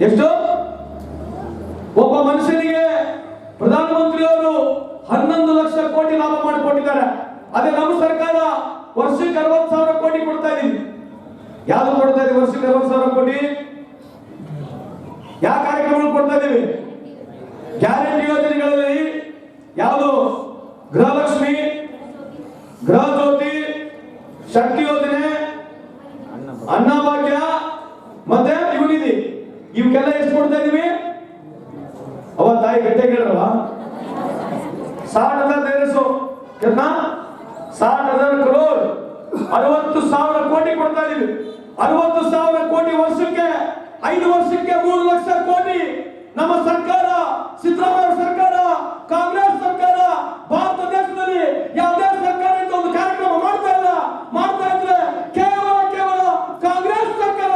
ಎಷ್ಟು? ಒಬ್ಬ ಮನುಷ್ಯನಿಗೆ ಪ್ರಧಾನಮಂತ್ರಿಯವರು 11 ಲಕ್ಷ ಕೋಟಿ ಲಾಭ ಮಾಡಿಕೊಟ್ಟಿದ್ದಾರೆ. ಅದೇ ನಮ್ಮ ಸರ್ಕಾರ ವರ್ಷಕ್ಕೆ 60,000 ಕೋಟಿ ಕೊಡ್ತಾ ಇದೀವಿ. ಯಾವ್ದು ಕೊಡ್ತಾ ಇದೀವಿ? ವರ್ಷಕ್ಕೆ 60,000 ಕೋಟಿ. ಯಾವ ಕಾರ್ಯಕ್ರಮಗಳು ಕೊಡ್ತಾ ಇದೀವಿ? ಗ್ಯಾರಂಟಿ ಯೋಜನೆಗಳಲ್ಲಿ ಯಾವುದು? ಗೃಹಲಕ್ಷ್ಮಿ, ಗೃಹ ಜ್ಯೋತಿ, ಶಕ್ತಿ ಯೋಜನೆ, ಅನ್ನಭಾಗ್ಯ ಮತ್ತೆ ಯುವನಿಧಿ. ಇವಕ್ಕೆಲ್ಲ ಎಷ್ಟು ಕೊಡ್ತಾ ಇದೀವಿ? ಅವ ತಾಯಿ ಗಟ್ಟೆ ಕೇಳ್ರವ 60,000 ದೇರಸು कितना 60,000 करोड़ 60,000 ಕೋಟಿ ಕೊಡ್ತಾ ಇದೀವಿ. 60,000 ಕೋಟಿ ವರ್ಷಕ್ಕೆ 5 ವರ್ಷಕ್ಕೆ 3 ಲಕ್ಷ ಕೋಟಿ. ನಮ್ಮ ಸರ್ಕಾರ, ಸಿದ್ದರಾಮಯ್ಯ ಸರ್ಕಾರ, ಕಾಂಗ್ರೆಸ್ ಸರ್ಕಾರ ಭಾರತ ದೇಶದಲ್ಲಿ ಯಾವುದೇ ಸರ್ಕಾರ ಒಂದು ಕಾರ್ಯಕ್ರಮ ಮಾಡ್ತಾ ಇಲ್ಲ. ಮಾಡ್ತಾ ಇದ್ರೆ ಕೇವಲ ಕಾಂಗ್ರೆಸ್ ಸರ್ಕಾರ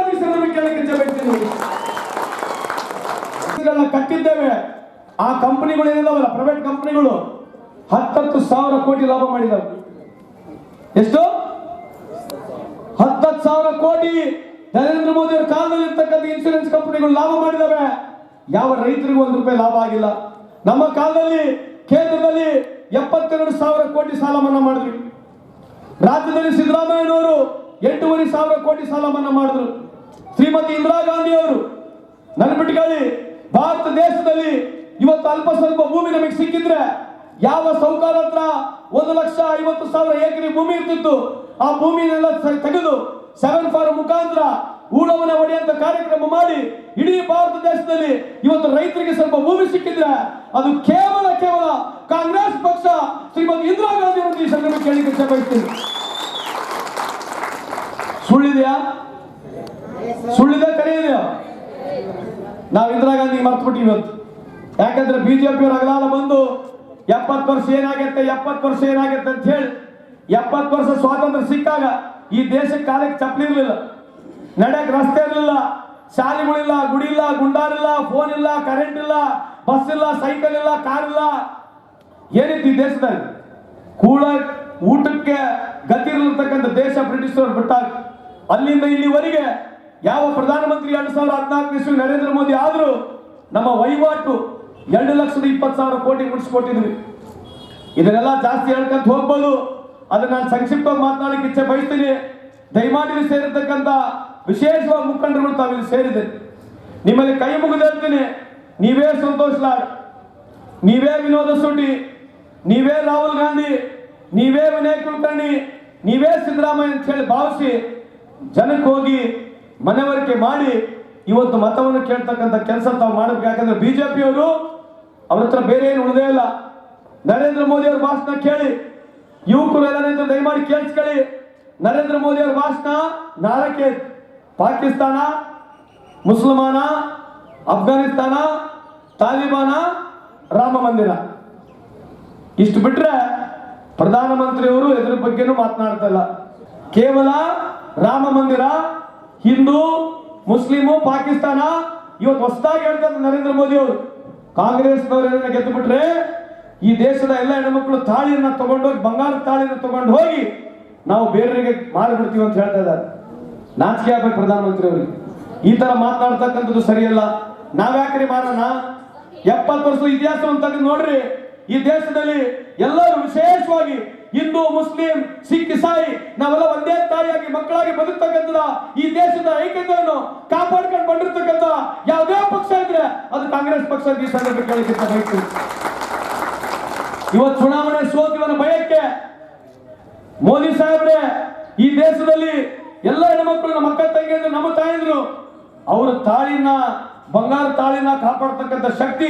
ಕಟ್ಟಿದ್ದೇವೆ. ಆ ಕಂಪನಿಗಳು ಏನಿದಾವಲ್ಲ, ಪ್ರೈವೇಟ್ ಕಂಪನಿಗಳು 10,000 ಕೋಟಿ ಲಾಭ ಮಾಡಿದಾವೆ. ಎಷ್ಟು? 10,000 ಕೋಟಿ ನರೇಂದ್ರ ಮೋದಿ ಅವರ ಕಾಲದಲ್ಲಿ ಇರ್ತಕ್ಕಂಥ ಇನ್ಶೂರೆನ್ಸ್ ಕಂಪನಿಗಳು ಲಾಭ ಮಾಡಿದಾವೆ. ಯಾವ ರೈತರಿಗೂ 1 ರೂಪಾಯಿ ಲಾಭ ಆಗಿಲ್ಲ. ನಮ್ಮ ಕಾಲದಲ್ಲಿ ಕೇಂದ್ರದಲ್ಲಿ 72,000 ಕೋಟಿ ಸಾಲ ಮನ್ನಾ ಮಾಡಿದ್ವಿ. ರಾಜ್ಯದಲ್ಲಿ ಸಿದ್ದರಾಮಯ್ಯನವರು 8,500 ಕೋಟಿ ಸಾಲ ಮನ್ನಾ ಮಾಡಿದ್ರು. ಶ್ರೀಮತಿ ಇಂದಿರಾ ಗಾಂಧಿ ಅವರು ನೆನಪಿಟ್ಕೊಳ್ಳಿ, ಭಾರತ ದೇಶದಲ್ಲಿ ಇವತ್ತು ಅಲ್ಪ ಸ್ವಲ್ಪ ಭೂಮಿ ನಮಗೆ ಸಿಕ್ಕಿದ್ರೆ ಯಾವ ಸೌಕಾರ ಹತ್ರ 1,50,000 ಎಕರೆ ಭೂಮಿ ಇರ್ತಿತ್ತು, ಆ ಭೂಮಿನೆಲ್ಲ ತೆಗೆದು 7 ಫಾರ್ ಮುಖಾಂತರ ಊಳವನ ಹೊಡೆಯುವಂತ ಕಾರ್ಯಕ್ರಮ ಮಾಡಿ ಇಡೀ ಭಾರತ ದೇಶದಲ್ಲಿ ಇವತ್ತು ರೈತರಿಗೆ ಸ್ವಲ್ಪ ಭೂಮಿ ಸಿಕ್ಕಿದ್ರೆ ಅದು ಕೇವಲ ಕಾಂಗ್ರೆಸ್ ಪಕ್ಷ ಶ್ರೀಮತಿ ಇಂದಿರಾ ಗಾಂಧಿ ಅವರು ಈ ಸಂದರ್ಭ ಕೇಳಿಕೆ ಬಯಸ್ತೀನಿ. ಸುಳ್ಳಿದೆಯಾ? ಸುಳ್ಳಿದೆ, ಕರೆಯಿದೆಯಾ? ನಾವು ಇಂದಿರಾ ಗಾಂಧಿ ಮರ್ತ್ಬಿಟ್ಟಿವಿ ಇವತ್ತು. ಯಾಕಂದ್ರೆ ಬಿಜೆಪಿ ಅವರು ಅಗಲಾಲ ಬಂದು 70 ವರ್ಷ ಏನಾಗುತ್ತೆ 70 ವರ್ಷ ಏನಾಗುತ್ತೆ ಅಂತ ಹೇಳಿ 70 ವರ್ಷ ಸ್ವಾತಂತ್ರ್ಯ ಸಿಕ್ಕಾಗ ಈ ದೇಶಕ್ಕೆ ಕಾಲಕ್ಕೆ ಚಪ್ಪಲಿ ಇರಲಿಲ್ಲ, ನಡೆಯಕ್ಕೆ ರಸ್ತೆ ಇರಲಿಲ್ಲ, ಶಾಲೆಗಳಿಲ್ಲ, ಗುಡಿ ಇಲ್ಲ, ಗುಂಡಾರಿಲ್ಲ, ಫೋನ್ ಇಲ್ಲ, ಕರೆಂಟ್ ಇಲ್ಲ, ಬಸ್ ಇಲ್ಲ, ಸೈಕಲ್ ಇಲ್ಲ, ಕಾರ್ ಇಲ್ಲ, ಏನಿತ್ತು ಈ ದೇಶದಲ್ಲಿ? ಕೂಡ ಊಟಕ್ಕೆ ಗತಿ ಇರತಕ್ಕಂಥ ದೇಶ ಬ್ರಿಟಿಷರು ಬಿಟ್ಟಾಗ ಅಲ್ಲಿಂದ ಇಲ್ಲಿವರೆಗೆ ಯಾವ ಪ್ರಧಾನಮಂತ್ರಿ 2014 ಇಸ್ವಿ ನರೇಂದ್ರ ಮೋದಿ ಆದರೂ ನಮ್ಮ ವಹಿವಾಟು 2,20,000 ಕೋಟಿ ಮುಗಿಸ್ಕೊಟ್ಟಿದ್ವಿ. ಇದನ್ನೆಲ್ಲ ಜಾಸ್ತಿ ಹೇಳ್ಕೊಂತ ಹೋಗ್ಬೋದು, ಅದನ್ನ ನಾನು ಸಂಕ್ಷಿಪ್ತವಾಗಿ ಮಾತನಾಡಲಿಕ್ಕೆ ಇಚ್ಛೆ ಬಯಸ್ತೀನಿ. ದಯಮಾಡಿ ಸೇರಿರ್ತಕ್ಕಂಥ ವಿಶೇಷವಾಗಿ ಮುಖಂಡರುಗಳು ತಾವಿಲ್ಲಿ ಸೇರಿದೆ. ನಿಮ್ಮಲ್ಲಿ ಕೈ ಮುಗಿದು ಹೇಳ್ತೀನಿ, ನೀವೇ ಸಂತೋಷ್ ಲಾಡ್, ನೀವೇ ವಿನೋದ ಸೊಟ್ಟಿ, ನೀವೇ ರಾಹುಲ್ ಗಾಂಧಿ, ನೀವೇ ವಿನಯ್ ಕುಲಕರ್ಣಿ, ನೀವೇ ಸಿದ್ದರಾಮಯ್ಯ ಅಂತ ಹೇಳಿ ಭಾವಿಸಿ ಜನಕ್ಕೆ ಹೋಗಿ ಮನವರಿಕೆ ಮಾಡಿ ಇವತ್ತು ಮತವನ್ನು ಕೇಳ್ತಕ್ಕಂಥ ಕೆಲಸ ತಾವು ಮಾಡಬೇಕು. ಯಾಕಂದ್ರೆ ಬಿಜೆಪಿಯವರು ಅವ್ರ ಹತ್ರ ಬೇರೆ ಏನು ಉಳಿದೇ ಇಲ್ಲ. ನರೇಂದ್ರ ಮೋದಿ ಅವ್ರ ಭಾಷಣ ಕೇಳಿ, ಯುವಕರು ಎಲ್ಲ ದಯಮಾಡಿ ಕೇಳಿಸ್ಕೊಳ್ಳಿ. ನರೇಂದ್ರ ಮೋದಿ ಅವರ ಭಾಷಣ ನಾಲ್ಕೆ: ಪಾಕಿಸ್ತಾನ, ಮುಸಲ್ಮಾನ, ಅಫ್ಘಾನಿಸ್ತಾನ, ತಾಲಿಬಾನ, ರಾಮ ಮಂದಿರ. ಇಷ್ಟು ಬಿಟ್ರೆ ಪ್ರಧಾನಮಂತ್ರಿಯವರು ಎದುರ ಬಗ್ಗೆನೂ ಮಾತನಾಡ್ತಾ ಇಲ್ಲ. ಕೇವಲ ರಾಮ ಮಂದಿರ, ಹಿಂದೂ, ಮುಸ್ಲಿಮು, ಪಾಕಿಸ್ತಾನ ಇವತ್ತು ಹೊಸದಾಗಿ ಹೇಳ್ತಾರೆ ನರೇಂದ್ರ ಮೋದಿ ಅವರು. ಕಾಂಗ್ರೆಸ್ನವರನ್ನ ಗೆದ್ದು ಬಿಟ್ರೆ ಈ ದೇಶದ ಎಲ್ಲ ಹೆಣ್ಮಕ್ಳು ತಾಳಿಯನ್ನ ತಗೊಂಡೋಗಿ, ಬಂಗಾರದ ತಾಳಿಯನ್ನು ತಗೊಂಡು ಹೋಗಿ ನಾವು ಬೇರೆಯವರಿಗೆ ಮಾಡಿಬಿಡ್ತೀವಿ ಅಂತ ಹೇಳ್ತಾ ಇದ್ದಾರೆ. ನಾಚಿಕೆ ಆಗ್ಬೇಕು ಪ್ರಧಾನಮಂತ್ರಿ ಅವರಿಗೆ. ಈ ತರ ಮಾತನಾಡ್ತಕ್ಕಂಥದ್ದು ಸರಿಯಲ್ಲ. ನಾವ್ಯಾಕ್ರಿ ಮಾಡೋಣ? 70 ವರ್ಷದ ಇತಿಹಾಸವನ್ನು ತೆಗೆದು ನೋಡ್ರಿ. ಈ ದೇಶದಲ್ಲಿ ಎಲ್ಲರೂ ವಿಶೇಷವಾಗಿ ಹಿಂದೂ, ಮುಸ್ಲಿಂ, ಸಿಖ್, ಇಸಾಯಿ ನಾವೆಲ್ಲ ಒಂದೇ ತಾಯಿಯಾಗಿ ಮಕ್ಕಳಾಗಿ ಬದುಕ್ತಕ್ಕಂಥ ಈ ದೇಶದ ಐಕ್ಯತೆಯನ್ನು ಕಾಪಾಡ್ಕೊಂಡು ಬಂದಿರ್ತಕ್ಕಂಥ ಯಾವುದೇ ಪಕ್ಷ ಇದ್ರೆ ಅದು ಕಾಂಗ್ರೆಸ್ ಪಕ್ಷ. ಈ ಸಂದರ್ಭ ಕೇಳಲಿಕ್ಕೆ ಬಯಸ್ತೀನಿ. ಇವತ್ತು ಚುನಾವಣೆ ಸೋತಿವನ ಭಯಕ್ಕೆ ಮೋದಿ ಸಾಹೇಬ್ರೆ ಈ ದೇಶದಲ್ಲಿ ಎಲ್ಲ ಹೆಣ್ಮಕ್ಳು, ನಮ್ಮ ಅಕ್ಕ ತಂಗಿಯಂದ್ರು, ನಮ್ಮ ತಾಯಂದ್ರು, ಅವರ ತಾಳಿನ, ಬಂಗಾರ ತಾಳಿನ ಕಾಪಾಡ್ತಕ್ಕಂಥ ಶಕ್ತಿ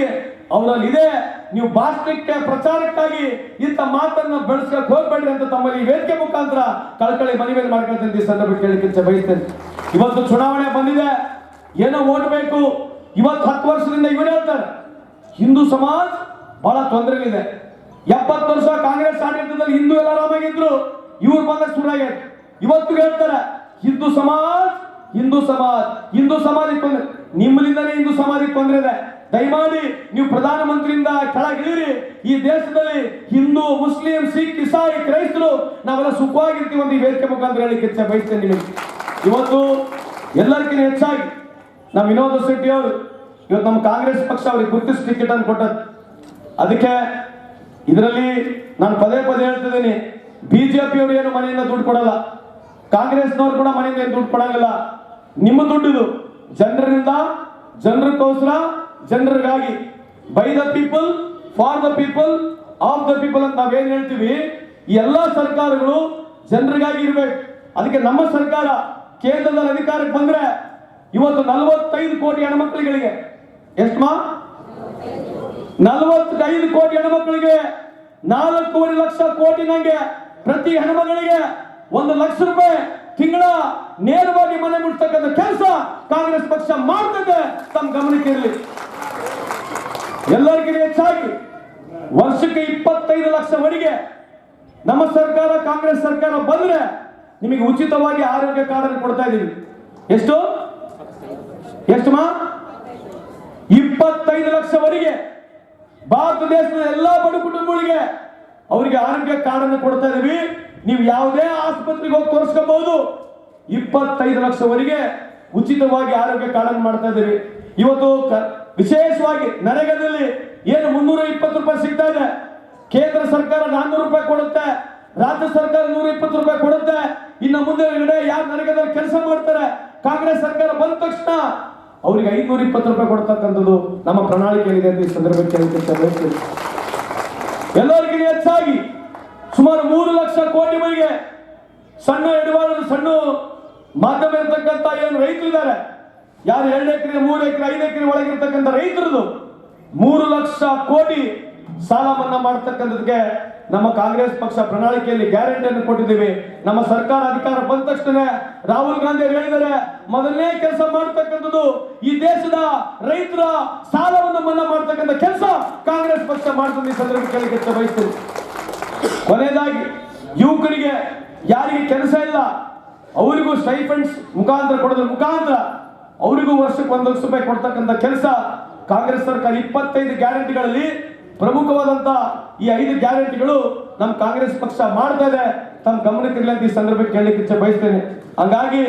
ಅವರಲ್ಲಿ ಇದೆ. ನೀವು ಭಾಷಣಕ್ಕೆ, ಪ್ರಚಾರಕ್ಕಾಗಿ ಇಂಥ ಮಾತನ್ನ ಬೆಳೆಸ್ಕೊಂಡು ಹೋಗ್ಬೇಡ್ರಿ ಅಂತ ತಮ್ಮಲ್ಲಿ ವೇದಿಕೆ ಮುಖಾಂತರ ಕಳಕಳಿ ಮನವಿಯನ್ನು ಮಾಡ್ಕೊಳ್ತೇನೆ. ಈ ಸಂದರ್ಭ ಕೇಳಲಿಕ್ಕೆ ಬಯಸ್ತೇನೆ. ಇವತ್ತು ಚುನಾವಣೆ ಬಂದಿದೆ, ಏನೋ ಓಟ್ ಬೇಕು. ಇವತ್ತು 10 ವರ್ಷದಿಂದ ಇವರು ಹೇಳ್ತಾರೆ ಹಿಂದೂ ಸಮಾಜ ಬಹಳ ತೊಂದರೆಗಳಿದೆ. 70 ವರ್ಷ ಕಾಂಗ್ರೆಸ್ ಆಡಳಿತದಲ್ಲಿ ಹಿಂದೂ ಎಲ್ಲ ಆರಾಮಾಗಿದ್ರು, ಇವ್ರು ಬಂದಾಗ ಸುರಾಗೈತೆ. ಇವತ್ತು ಹೇಳ್ತಾರೆ ಹಿಂದೂ ಸಮಾಜ, ಹಿಂದೂ ಸಮಾಜ, ಹಿಂದೂ ಸಮಾಜಕ್ಕೆ ತೊಂದರೆ. ನಿಮ್ಮಲಿಂದನೇ ಹಿಂದೂ ಸಮಾಜಕ್ಕೆ ತೊಂದರೆ ಇದೆ. ದಯಮಾಡಿ ನೀವು ಪ್ರಧಾನಮಂತ್ರಿಯಿಂದ ಕೆಳಗಿಳಿರಿ. ಈ ದೇಶದಲ್ಲಿ ಹಿಂದೂ, ಮುಸ್ಲಿಂ, ಸಿಖ್, ಇಸಾಯಿ, ಕ್ರೈಸ್ತರು ನಾವೆಲ್ಲ ಸುಖವಾಗಿರ್ತೀವಿ ಅಂತ ಈ ವೇದಿಕೆ ಮುಖಾಂತರ ಹೇಳಿಕ್ಕೆ ಬಯಸ್ತೇನೆ ನಿಮಗೆ. ಇವತ್ತು ಎಲ್ಲರಿಗಿಂತ ಹೆಚ್ಚಾಗಿ ನಮ್ಮ ವಿನೋದ ಶೆಟ್ಟಿ ಅವರು ಇವತ್ತು ನಮ್ಮ ಕಾಂಗ್ರೆಸ್ ಪಕ್ಷ ಅವರಿಗೆ ಗುರುತಿಸಿ ಟಿಕೆಟ್ ಅನ್ನು ಕೊಟ್ಟದ್ದು. ಅದಕ್ಕೆ ಇದರಲ್ಲಿ ನಾನು ಪದೇ ಹೇಳ್ತಿದ್ದೀನಿ, ಬಿಜೆಪಿಯವರು ಏನು ಮನೆಯಿಂದ ದುಡ್ಡು ಕೊಡಲ್ಲ, ಕಾಂಗ್ರೆಸ್ನವರು ಕೂಡ ಮನೆಯಿಂದ ಏನು ದುಡ್ಡು ಕೊಡಂಗಿಲ್ಲ. ನಿಮ್ಮ ದುಡ್ಡು ಜನರಿಂದ, ಜನರಿಗೋಸ್ಕರ, ಜನರಿಗಾಗಿ. By the people, for the people, of the people ಅಂತ ನಾವೇನ್ ಹೇಳ್ತೀವಿ. ಈ ಎಲ್ಲಾ ಸರ್ಕಾರಗಳು ಜನರಿಗಾಗಿ ಇರ್ಬೇಕು. ಅದಕ್ಕೆ ನಮ್ಮ ಸರ್ಕಾರ ಕೇಂದ್ರದಲ್ಲಿ ಅಧಿಕಾರಕ್ಕೆ ಬಂದ್ರೆ ಇವತ್ತು 45 ಕೋಟಿ ಹೆಣ್ಮಕ್ಳುಗಳಿಗೆ, ಎಷ್ಟು 45 ಕೋಟಿ ಹೆಣ್ಮಕ್ಳಿಗೆ 4.5 ಲಕ್ಷ ಕೋಟಿ ನಂಗೆ ಪ್ರತಿ ಹೆಣ್ಮಗಳಿಗೆ 1 ಲಕ್ಷ ರೂಪಾಯಿ ತಿಂಗಳ ನೇರವಾಗಿ ಮನೆ ಮುಟ್ತಕ್ಕಂಥ ಕೆಲಸ ಕಾಂಗ್ರೆಸ್ ಪಕ್ಷ ಮಾಡ್ತದೆ. ತಮ್ಮ ಗಮನಕ್ಕೆ ಇರಲಿ. ಎಲ್ಲರಿಗಿಂತ ಹೆಚ್ಚಾಗಿ ವರ್ಷಕ್ಕೆ 25 ಲಕ್ಷವರೆಗೆ ನಮ್ಮ ಸರ್ಕಾರ, ಕಾಂಗ್ರೆಸ್ ಸರ್ಕಾರ ಬಂದ್ರೆ ನಿಮಗೆ ಉಚಿತವಾಗಿ ಆರೋಗ್ಯ ಕಾರ್ಡ್ ಅನ್ನು ಕೊಡ್ತಾ ಇದ್ದೀವಿ. ಎಷ್ಟು 25 ಲಕ್ಷವರೆಗೆ ಭಾರತ ದೇಶದ ಎಲ್ಲಾ ಬಡ ಕುಟುಂಬಗಳಿಗೆ ಅವರಿಗೆ ಆರೋಗ್ಯ ಕಾರ್ಡ್ ಅನ್ನು ಕೊಡ್ತಾ ಇದೀವಿ. ನೀವು ಯಾವುದೇ ಆಸ್ಪತ್ರೆಗೆ ಹೋಗಿ ತೋರಿಸ್ಕೋಬಹುದು. 25 ಲಕ್ಷವರೆಗೆ ಉಚಿತವಾಗಿ ಆರೋಗ್ಯ ಕಾರ್ಡ್ ಅನ್ನು ಮಾಡ್ತಾ ಇದೀವಿ. ಇವತ್ತು ವಿಶೇಷವಾಗಿ ನರೇಗಾದಲ್ಲಿ ಏನು 320 ರೂಪಾಯಿ ಸಿಗ್ತಾ ಇದೆ, ಕೇಂದ್ರ ಸರ್ಕಾರ 400 ರೂಪಾಯಿ ಕೊಡುತ್ತೆ. ರಾಜ್ಯ ಸರ್ಕಾರ 120 ರೂಪಾಯಿ ಕೊಡುತ್ತೆ. ಇನ್ನು ಮುಂದೆ ಯಾರು ನರೇಗಾದಲ್ಲಿ ಕೆಲಸ ಮಾಡ್ತಾರೆ, ಕಾಂಗ್ರೆಸ್ ಸರ್ಕಾರ ಬಂದ ತಕ್ಷಣ ಅವರಿಗೆ 520 ರೂಪಾಯಿ ಕೊಡ್ತಕ್ಕಂಥದ್ದು ನಮ್ಮ ಪ್ರಣಾಳಿಕೆಯಲ್ಲಿದೆ ಅಂತ ಈ ಸಂದರ್ಭಕ್ಕೆ ಬಯಸ್ತೀನಿ. ಎಲ್ಲರಿಗಿಂತ ಹೆಚ್ಚಾಗಿ ಸುಮಾರು 3 ಲಕ್ಷ ಕೋಟಿವರೆಗೆ ಸಣ್ಣ ಎಡವಾಳದ ಸಣ್ಣ ಮಾಧ್ಯಮ ಇರತಕ್ಕಂಥ ಏನು ರೈತರು ಇದ್ದಾರೆ, ಯಾರು 2 ಎಕರೆ 3 ಎಕರೆ 5 ಎಕರೆ ಒಳಗಿರ್ತಕ್ಕಂಥ ರೈತರದು 3 ಲಕ್ಷ ಕೋಟಿ ಸಾಲ ಮನ್ನಾ ಮಾಡತಕ್ಕಂಥದಕ್ಕೆ ನಮ್ಮ ಕಾಂಗ್ರೆಸ್ ಪಕ್ಷ ಪ್ರಣಾಳಿಕೆಯಲ್ಲಿ ಗ್ಯಾರಂಟಿಯನ್ನು ಕೊಟ್ಟಿದ್ದೀವಿ. ನಮ್ಮ ಸರ್ಕಾರ ಅಧಿಕಾರ ಬಂದ ತಕ್ಷಣ ರಾಹುಲ್ ಗಾಂಧಿ ಅವರು ಹೇಳಿದ್ದಾರೆ, ಮೊದಲನೇ ಕೆಲಸ ಮಾಡತಕ್ಕಂಥದ್ದು ಈ ದೇಶದ ರೈತರ ಸಾಲವನ್ನು ಮನ್ನಾ ಮಾಡತಕ್ಕಂಥ ಕೆಲಸ ಕಾಂಗ್ರೆಸ್ ಪಕ್ಷ ಮಾಡ್ತದೆ. ಈ ಸಂದರ್ಭಕ್ಕೆ ಬಯಸ್ತೀನಿ. ಕೊನೆಯದಾಗಿ ಯುವಕರಿಗೆ ಯಾರಿಗೆ ಕೆಲಸ ಇಲ್ಲ ಅವರಿಗೂ ಸ್ಟೈಫಂಡ್ಸ್ ಮುಖಾಂತರ ಕೊಡೋದ್ರ ಮುಖಾಂತರ ಅವರಿಗೂ ವರ್ಷಕ್ಕೆ 1 ಲಕ್ಷ ರೂಪಾಯಿ ಕೊಡ್ತಕ್ಕಂಥ ಕೆಲಸ ಕಾಂಗ್ರೆಸ್ ಸರ್ಕಾರ 25 ಗ್ಯಾರಂಟಿಗಳಲ್ಲಿ ಪ್ರಮುಖವಾದಂತ ಈ 5 ಗ್ಯಾರಂಟಿಗಳು ನಮ್ಮ ಕಾಂಗ್ರೆಸ್ ಪಕ್ಷ ಮಾಡ್ತಾ ಇದೆ. ತಮ್ಮ ಗಮನಕ್ಕಿರಲಿ ಅಂತ ಈ ಸಂದರ್ಭಕ್ಕೆ ಹೇಳಲಿಕ್ಕೆ ಬಯಸ್ತೇನೆ. ಹಂಗಾಗಿ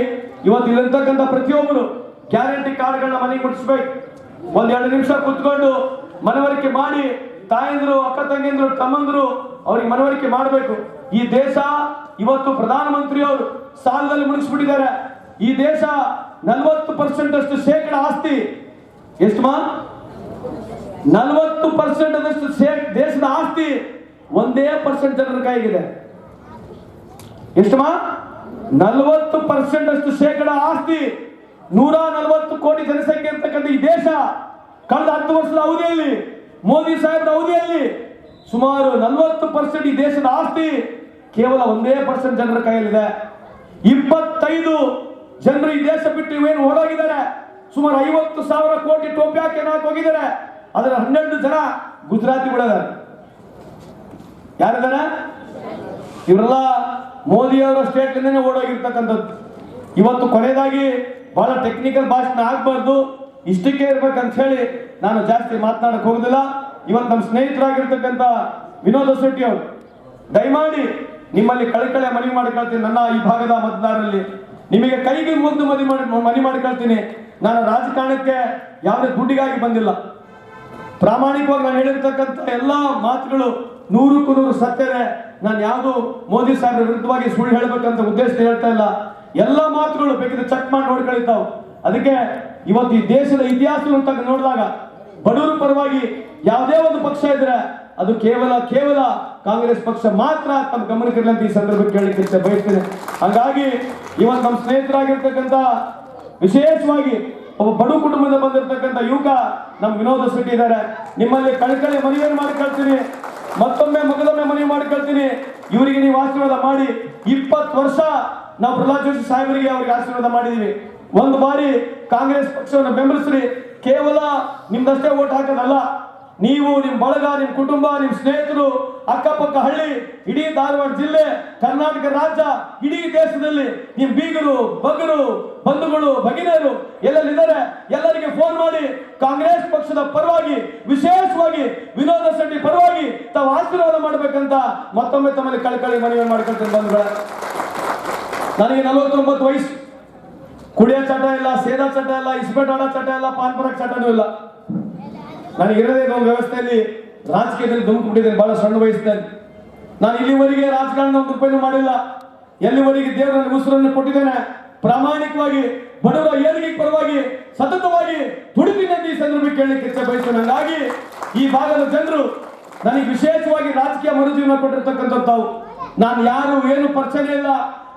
ಇವತ್ತು ಇಲ್ಲಿರ್ತಕ್ಕಂಥ ಪ್ರತಿಯೊಬ್ಬರು ಗ್ಯಾರಂಟಿ ಕಾರ್ಡ್ಗಳನ್ನ ಮನೆಗೆ ಮುಟ್ಟಿಸ್ಬೇಕು. 1-2 ನಿಮಿಷ ಕುತ್ಕೊಂಡು ಮನವರಿಕೆ ಮಾಡಿ, ತಾಯಂದ್ರು ಅಕ್ಕ ತಂಗಿಯಂದ್ರು ತಮ್ಮಂದ್ರು ಅವ್ರಿಗೆ ಮನವರಿಕೆ ಮಾಡಬೇಕು. ಈ ದೇಶ ಇವತ್ತು ಪ್ರಧಾನಮಂತ್ರಿ ಅವರು ಸಾಲದಲ್ಲಿ ಮುಳುಗಿಸ್ಬಿಟ್ಟಿದ್ದಾರೆ. ಈ ದೇಶ 40% ಅಷ್ಟು ಶೇಕಡ ಆಸ್ತಿ, ಎಷ್ಟು 40% ಅದಷ್ಟು ದೇಶದ ಆಸ್ತಿ 1% ಜನರ ಕೈಗಿದೆ. ಎಷ್ಟು 40% ಅಷ್ಟು ಶೇಕಡ ಆಸ್ತಿ 140 ಕೋಟಿ ಜನಸಂಖ್ಯೆ ಇರ್ತಕ್ಕಂಥ ಈ ದೇಶ ಕಳೆದ 10 ವರ್ಷದ ಅವಧಿಯಲ್ಲಿ, ಮೋದಿ ಸಾಹೇಬರ ಅವಧಿಯಲ್ಲಿ ಸುಮಾರು 40% ಈ ದೇಶದ ಆಸ್ತಿ ಕೇವಲ 1% ಜನರ ಕೈಯಲ್ಲಿದೆ. 25 ಜನರು ಈ ದೇಶ ಬಿಟ್ಟು ಇವೇನು ಓಡೋಗಿದ್ದಾರೆ. ಸುಮಾರು 50,000 ಕೋಟಿ ಟೋಪಿ ಹಾಕಿ ಹೋಗಿದ್ದಾರೆ. ಅದರ 12 ಜನ ಗುಜರಾತಿಗಳಿದ್ದಾರೆ. ಯಾರಿದ್ದಾರೆ? ಇವರೆಲ್ಲ ಮೋದಿ ಅವರ ಸ್ಟೇಟ್ ಇಂದನೇ ಓಡೋಗಿರ್ತಕ್ಕಂಥದ್ದು. ಇವತ್ತು ಕೊನೆಯದಾಗಿ ಬಹಳ ಟೆಕ್ನಿಕಲ್ ಭಾಷಣ ಆಗ್ಬಾರ್ದು, ಇಷ್ಟಕ್ಕೆ ಇರ್ಬೇಕಂತ ಹೇಳಿ ನಾನು ಜಾಸ್ತಿ ಮಾತನಾಡಕ್ ಹೋಗುದಿಲ್ಲ. ಇವತ್ತು ನಮ್ಮ ಸ್ನೇಹಿತರಾಗಿರ್ತಕ್ಕಂಥ ವಿನೋದ ಶೆಟ್ಟಿ ಅವರು, ದಯಮಾಡಿ ನಿಮ್ಮಲ್ಲಿ ಕಳಕಳೆ ಮನವಿ ಮಾಡಿಕೊಳ್ತೀನಿ. ನನ್ನ ಈ ಭಾಗದ ಮತದಾರರಲ್ಲಿ ನಿಮಗೆ ಕೈಗೆ ಮುಗ್ದು ಮನವಿ ಮಾಡಿಕೊಳ್ತೀನಿ. ನಾನು ರಾಜಕಾರಣಕ್ಕೆ ಯಾವುದೇ ದುಡ್ಡಿಗಾಗಿ ಬಂದಿಲ್ಲ. ಪ್ರಾಮಾಣಿಕವಾಗಿ ನಾನು ಹೇಳಿರ್ತಕ್ಕಂಥ ಎಲ್ಲಾ ಮಾತುಗಳು 100ಕ್ಕೂ 100 ಸತ್ಯನೇ. ನಾನು ಯಾವುದು ಮೋದಿ ಸಾಹೇಬ್ರ ವಿರುದ್ಧವಾಗಿ ಸುಳ್ಳು ಹೇಳ್ಬೇಕಂತ ಉದ್ದೇಶ ಹೇಳ್ತಾ ಇಲ್ಲ. ಎಲ್ಲಾ ಮಾತುಗಳು ಬೇಕಿದ್ರೆ ಚೆಕ್ ಮಾಡಿ ನೋಡ್ಕೊಳ್ತಾವ್. ಅದಕ್ಕೆ ಇವತ್ತು ಈ ದೇಶದ ಇತಿಹಾಸವನ್ನು ನೋಡಿದಾಗ ಬಡವರ ಪರವಾಗಿ ಯಾವುದೇ ಒಂದು ಪಕ್ಷ ಇದ್ರೆ ಅದು ಕೇವಲ ಕಾಂಗ್ರೆಸ್ ಪಕ್ಷ ಮಾತ್ರ. ತಮ್ಮ ಗಮನಕ್ಕಿರಲಿ ಅಂತ ಈ ಸಂದರ್ಭಕ್ಕೆ ಕೇಳಲಿಕ್ಕೆ ಬಯಸ್ತೇನೆ. ಹಾಗಾಗಿ ಇವತ್ತು ನಮ್ಮ ಸ್ನೇಹಿತರಾಗಿರ್ತಕ್ಕಂಥ ವಿಶೇಷವಾಗಿ ಒಬ್ಬ ಬಡ ಕುಟುಂಬದಿಂದ ಬಂದಿರತಕ್ಕಂಥ ಯುವಕ ನಮ್ಮ ವಿನೋದ ಶೆಟ್ಟಿ ಇದ್ದಾರೆ. ನಿಮ್ಮಲ್ಲಿ ಕಳಕಳಿ ಮನವಿಯನ್ನು ಮಾಡಿಕೊಳ್ತೀನಿ, ಮತ್ತೊಮ್ಮೆ ಮಗದೊಮ್ಮೆ ಮನವಿ ಮಾಡಿಕೊಳ್ತೀನಿ. ಇವರಿಗೆ ನೀವು ಆಶೀರ್ವಾದ ಮಾಡಿ. 20 ವರ್ಷ ನಾವು ಪ್ರಹ್ಲಾದ್ ಜೋಶಿ ಸಾಹೇಬರಿಗೆ ಅವರಿಗೆ ಆಶೀರ್ವಾದ ಮಾಡಿದೀವಿ. ಒಂದು ಬಾರಿ ಕಾಂಗ್ರೆಸ್ ಪಕ್ಷವನ್ನು ಬೆಂಬಲಿಸ್ರಿ. ಕೇವಲ ನಿಮ್ದಷ್ಟೇ ಓಟ್ ಹಾಕೋದಲ್ಲ, ನೀವು, ನಿಮ್ಮ ಬಳಗ, ನಿಮ್ಮ ಕುಟುಂಬ, ನಿಮ್ಮ ಸ್ನೇಹಿತರು, ಅಕ್ಕಪಕ್ಕ ಹಳ್ಳಿ, ಇಡೀ ಧಾರವಾಡ ಜಿಲ್ಲೆ, ಕರ್ನಾಟಕ ರಾಜ್ಯ, ಇಡೀ ದೇಶದಲ್ಲಿ ನಿಮ್ಮ ಬೀಗರು, ಬಗರು, ಬಂಧುಗಳು, ಭಗಿನಿಯರು ಎಲ್ಲೆಲ್ಲಿದ್ದಾರೆ ಎಲ್ಲರಿಗೆ ಫೋನ್ ಮಾಡಿ ಕಾಂಗ್ರೆಸ್ ಪಕ್ಷದ ಪರವಾಗಿ, ವಿಶೇಷವಾಗಿ ವಿನೋದ ಶೆಟ್ಟಿ ಪರವಾಗಿ ತಾವು ಆಶೀರ್ವಾದ ಮಾಡಬೇಕಂತ ಮತ್ತೊಮ್ಮೆ ತಮ್ಮಲ್ಲಿ ಕಳಕಳಿ ಮನವಿ ಮಾಡಿಕೊಳ್ತೇನೆ. ಬಂಧುಗಳೇ, ನನಗೆ 49 ವಯಸ್ಸು. ಕುಡಿಯೋ ಚಟ ಇಲ್ಲ, ಸೇದಾ ಚಟ ಇಲ್ಲ, ಇಸ್ಪೇಟ್ ಆಡೋ ಚಟ ಇಲ್ಲ, ಪಾನ್ ಪರಕ್ ಚಟನೂ ಇಲ್ಲ. ನನಗಿರದೇ ಒಂದು ವ್ಯವಸ್ಥೆಯಲ್ಲಿ ರಾಜಕೀಯದಲ್ಲಿ ಧುಮುಕ್ಬಿಟ್ಟಿದ್ದೇನೆ. ಬಹಳ ಸಣ್ಣ ವಯಸ್ಸಿನಲ್ಲಿ ನಾನು ಇಲ್ಲಿವರೆಗೆ ರಾಜಕಾರಣ 1 ರೂಪಾಯಿನೂ ಮಾಡಿಲ್ಲ. ಎಲ್ಲಿವರೆಗೆ ದೇವರು ನನಗೆ ಉಸಿರನ್ನು ಕೊಟ್ಟಿದ್ದೇನೆ. ಪ್ರಾಮಾಣಿಕವಾಗಿ ಬಡವರ ಏಳಿಗೆ ಪರವಾಗಿ ಸತತವಾಗಿ ದುಡಿತೀನಿ ಅಂತ ಈ ಸಂದರ್ಭಕ್ಕೆ ಕೇಳಲಿಕ್ಕೆ ಬಯಸ್ತೇನೆ. ಹಾಗಾಗಿ ಈ ಭಾಗದ ಜನರು ನನಗೆ ವಿಶೇಷವಾಗಿ ರಾಜಕೀಯ ಮರುಜೀವನ ಕೊಟ್ಟಿರ್ತಕ್ಕಂಥದ್ದು ತಾವು. ನಾನು ಯಾರು ಏನು ಪರಿಚಯ ಇಲ್ಲ.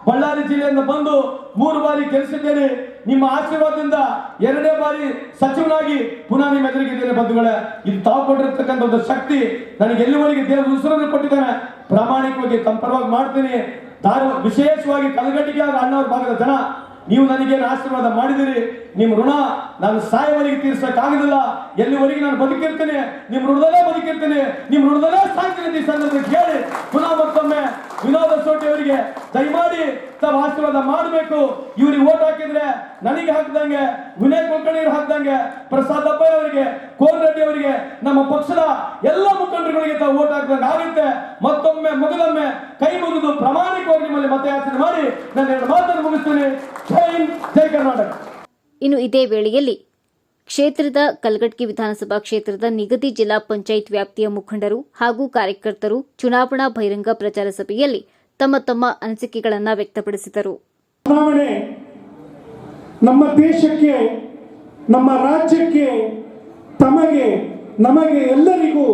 ಬಳ್ಳಾರಿ ಜಿಲ್ಲೆಯಿಂದ ಬಂದು 3 ಬಾರಿ ಗೆಲ್ಲಿಸಿದ್ದೇನೆ. ನಿಮ್ಮ ಆಶೀರ್ವಾದದಿಂದ 2ನೇ ಬಾರಿ ಸಚಿವನಾಗಿ ಪುನಃ ನಿಮ್ಮ ಎದುರಿಗಿದ್ದೇನೆ. ಬಂಧುಗಳೇ, ಇದು ತಾವು ಕೊಟ್ಟಿರ್ತಕ್ಕಂಥ ಒಂದು ಶಕ್ತಿ. ನನಗೆ ಎಲ್ಲಿವರೆಗೆ ದೇವರು ಉಸಿರನ್ನು ಕೊಟ್ಟಿದ್ದಾನೆ. ಪ್ರಾಮಾಣಿಕವಾಗಿ ತಮ್ಮ ಪರವಾಗಿ ಮಾಡ್ತೀನಿ. ವಿಶೇಷವಾಗಿ ಕಲಗಟ್ಟಿಗೆ ಅಣ್ಣವ್ರ ಭಾಗದ ಜನ, ನೀವು ನನಗೇನು ಆಶೀರ್ವಾದ ಮಾಡಿದಿರಿ, ನಿಮ್ಮ ಋಣ ನಾನು ಸಾಯವರೆಗೆ ತೀರ್ಸಕ್ಕಾಗೋದಿಲ್ಲ. ಎಲ್ಲಿವರೆಗೆ ನಾನು ಬದುಕಿರ್ತೇನೆ, ನಿಮ್ಮ ಋಣದಲ್ಲೇ ಬದುಕಿರ್ತೇನೆ, ನಿಮ್ಮ ಋಣದಲ್ಲೇ ಸಾಯ್ತೀನಿ. ಸಂದರ್ಭಕ್ಕೆ ಹೇಳಿ ಪುನಃ ಮತ್ತೊಮ್ಮೆ ವಿನೋದ ಶೆಟ್ಟಿ ಅವರಿಗೆ ದಯಮಾಡಿ ತಾವು ಆಶೀರ್ವಾದ ಮಾಡಬೇಕು. ಇವ್ರಿಗೆ ಓಟ್ ಹಾಕಿದ್ರೆ ನನಗೆ ಹಾಕ್ದಂಗೆ, ವಿನಯ್ ಕುಲಕರ್ಣಿ ಹಾಕ್ದಂಗೆ, ಪ್ರಸಾದ್ ಅಬ್ಬಾಯಿ ಅವರಿಗೆ, ಕೋನ್ ರೆಡ್ಡಿ ಅವರಿಗೆ, ನಮ್ಮ ಪಕ್ಷದ ಎಲ್ಲ ಮುಖಂಡರುಗಳಿಗೆ ತಾವು ಓಟ್ ಹಾಕ್ದಂಗೆ ಆಗುತ್ತೆ. ಮತ್ತೊಮ್ಮೆ ಮಗದೊಮ್ಮೆ ಕೈ ಮುಗಿದು ಪ್ರಾಮಾಣಿಕವಾಗಿ ನಿಮ್ಮಲ್ಲಿ ಮತಯಾಚನೆ ಮಾಡಿ ನಾನು 2 ಮಾತನ್ನು ಮುಗಿಸ್ತೀನಿ. ಜೈ ಹಿಂದ್, ಜೈ ಕರ್ನಾಟಕ. ಇನ್ನು ಇದೇ ವೇಳೆಯಲ್ಲಿ ಕ್ಷೇತ್ರದ ಕಲಘಟಗಿ ವಿಧಾನಸಭಾ ಕ್ಷೇತ್ರದ ನಿಗದಿ ಜಿಲ್ಲಾ ಪಂಚಾಯತ್ ವ್ಯಾಪ್ತಿಯ ಮುಖಂಡರು ಹಾಗೂ ಕಾರ್ಯಕರ್ತರು ಚುನಾವಣಾ ಬಹಿರಂಗ ಪ್ರಚಾರ ಸಭೆಯಲ್ಲಿ ತಮ್ಮ ತಮ್ಮ ಅನಿಸಿಕೆಗಳನ್ನು ವ್ಯಕ್ತಪಡಿಸಿದರು. ಚುನಾವಣೆ ನಮ್ಮ ದೇಶಕ್ಕೆ, ನಮ್ಮ ರಾಜ್ಯಕ್ಕೆ, ನಮಗೆ ಎಲ್ಲರಿಗೂ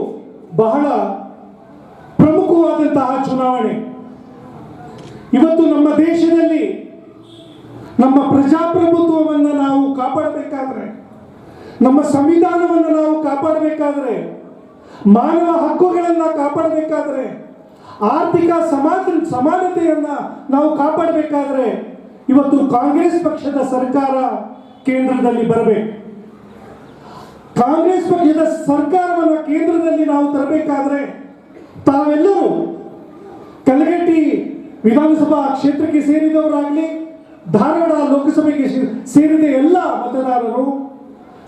ಬಹಳ ಪ್ರಮುಖವಾದಂತಹ ಚುನಾವಣೆ. ಇವತ್ತು ನಮ್ಮ ದೇಶದಲ್ಲಿ ನಮ್ಮ ಪ್ರಜಾಪ್ರಭುತ್ವವನ್ನು ನಾವು ಕಾಪಾಡಬೇಕಾದ್ರೆ, ನಮ್ಮ ಸಂವಿಧಾನವನ್ನು ನಾವು ಕಾಪಾಡಬೇಕಾದ್ರೆ, ಮಾನವ ಹಕ್ಕುಗಳನ್ನು ಕಾಪಾಡಬೇಕಾದ್ರೆ, ಆರ್ಥಿಕ ಸಮಾನತೆಯನ್ನು ನಾವು ಕಾಪಾಡಬೇಕಾದ್ರೆ ಇವತ್ತು ಕಾಂಗ್ರೆಸ್ ಪಕ್ಷದ ಸರ್ಕಾರ ಕೇಂದ್ರದಲ್ಲಿ ಬರಬೇಕು. ಕಾಂಗ್ರೆಸ್ ಪಕ್ಷದ ಸರ್ಕಾರವನ್ನು ಕೇಂದ್ರದಲ್ಲಿ ನಾವು ತರಬೇಕಾದ್ರೆ ತಾವೆಲ್ಲರೂ ಕಲಘಟಗಿ ವಿಧಾನಸಭಾ ಕ್ಷೇತ್ರಕ್ಕೆ ಸೇರಿದವರಾಗಲಿ, ಧಾರವಾಡ ಲೋಕಸಭೆಗೆ ಸೇರಿದ ಎಲ್ಲ ಮತದಾರರು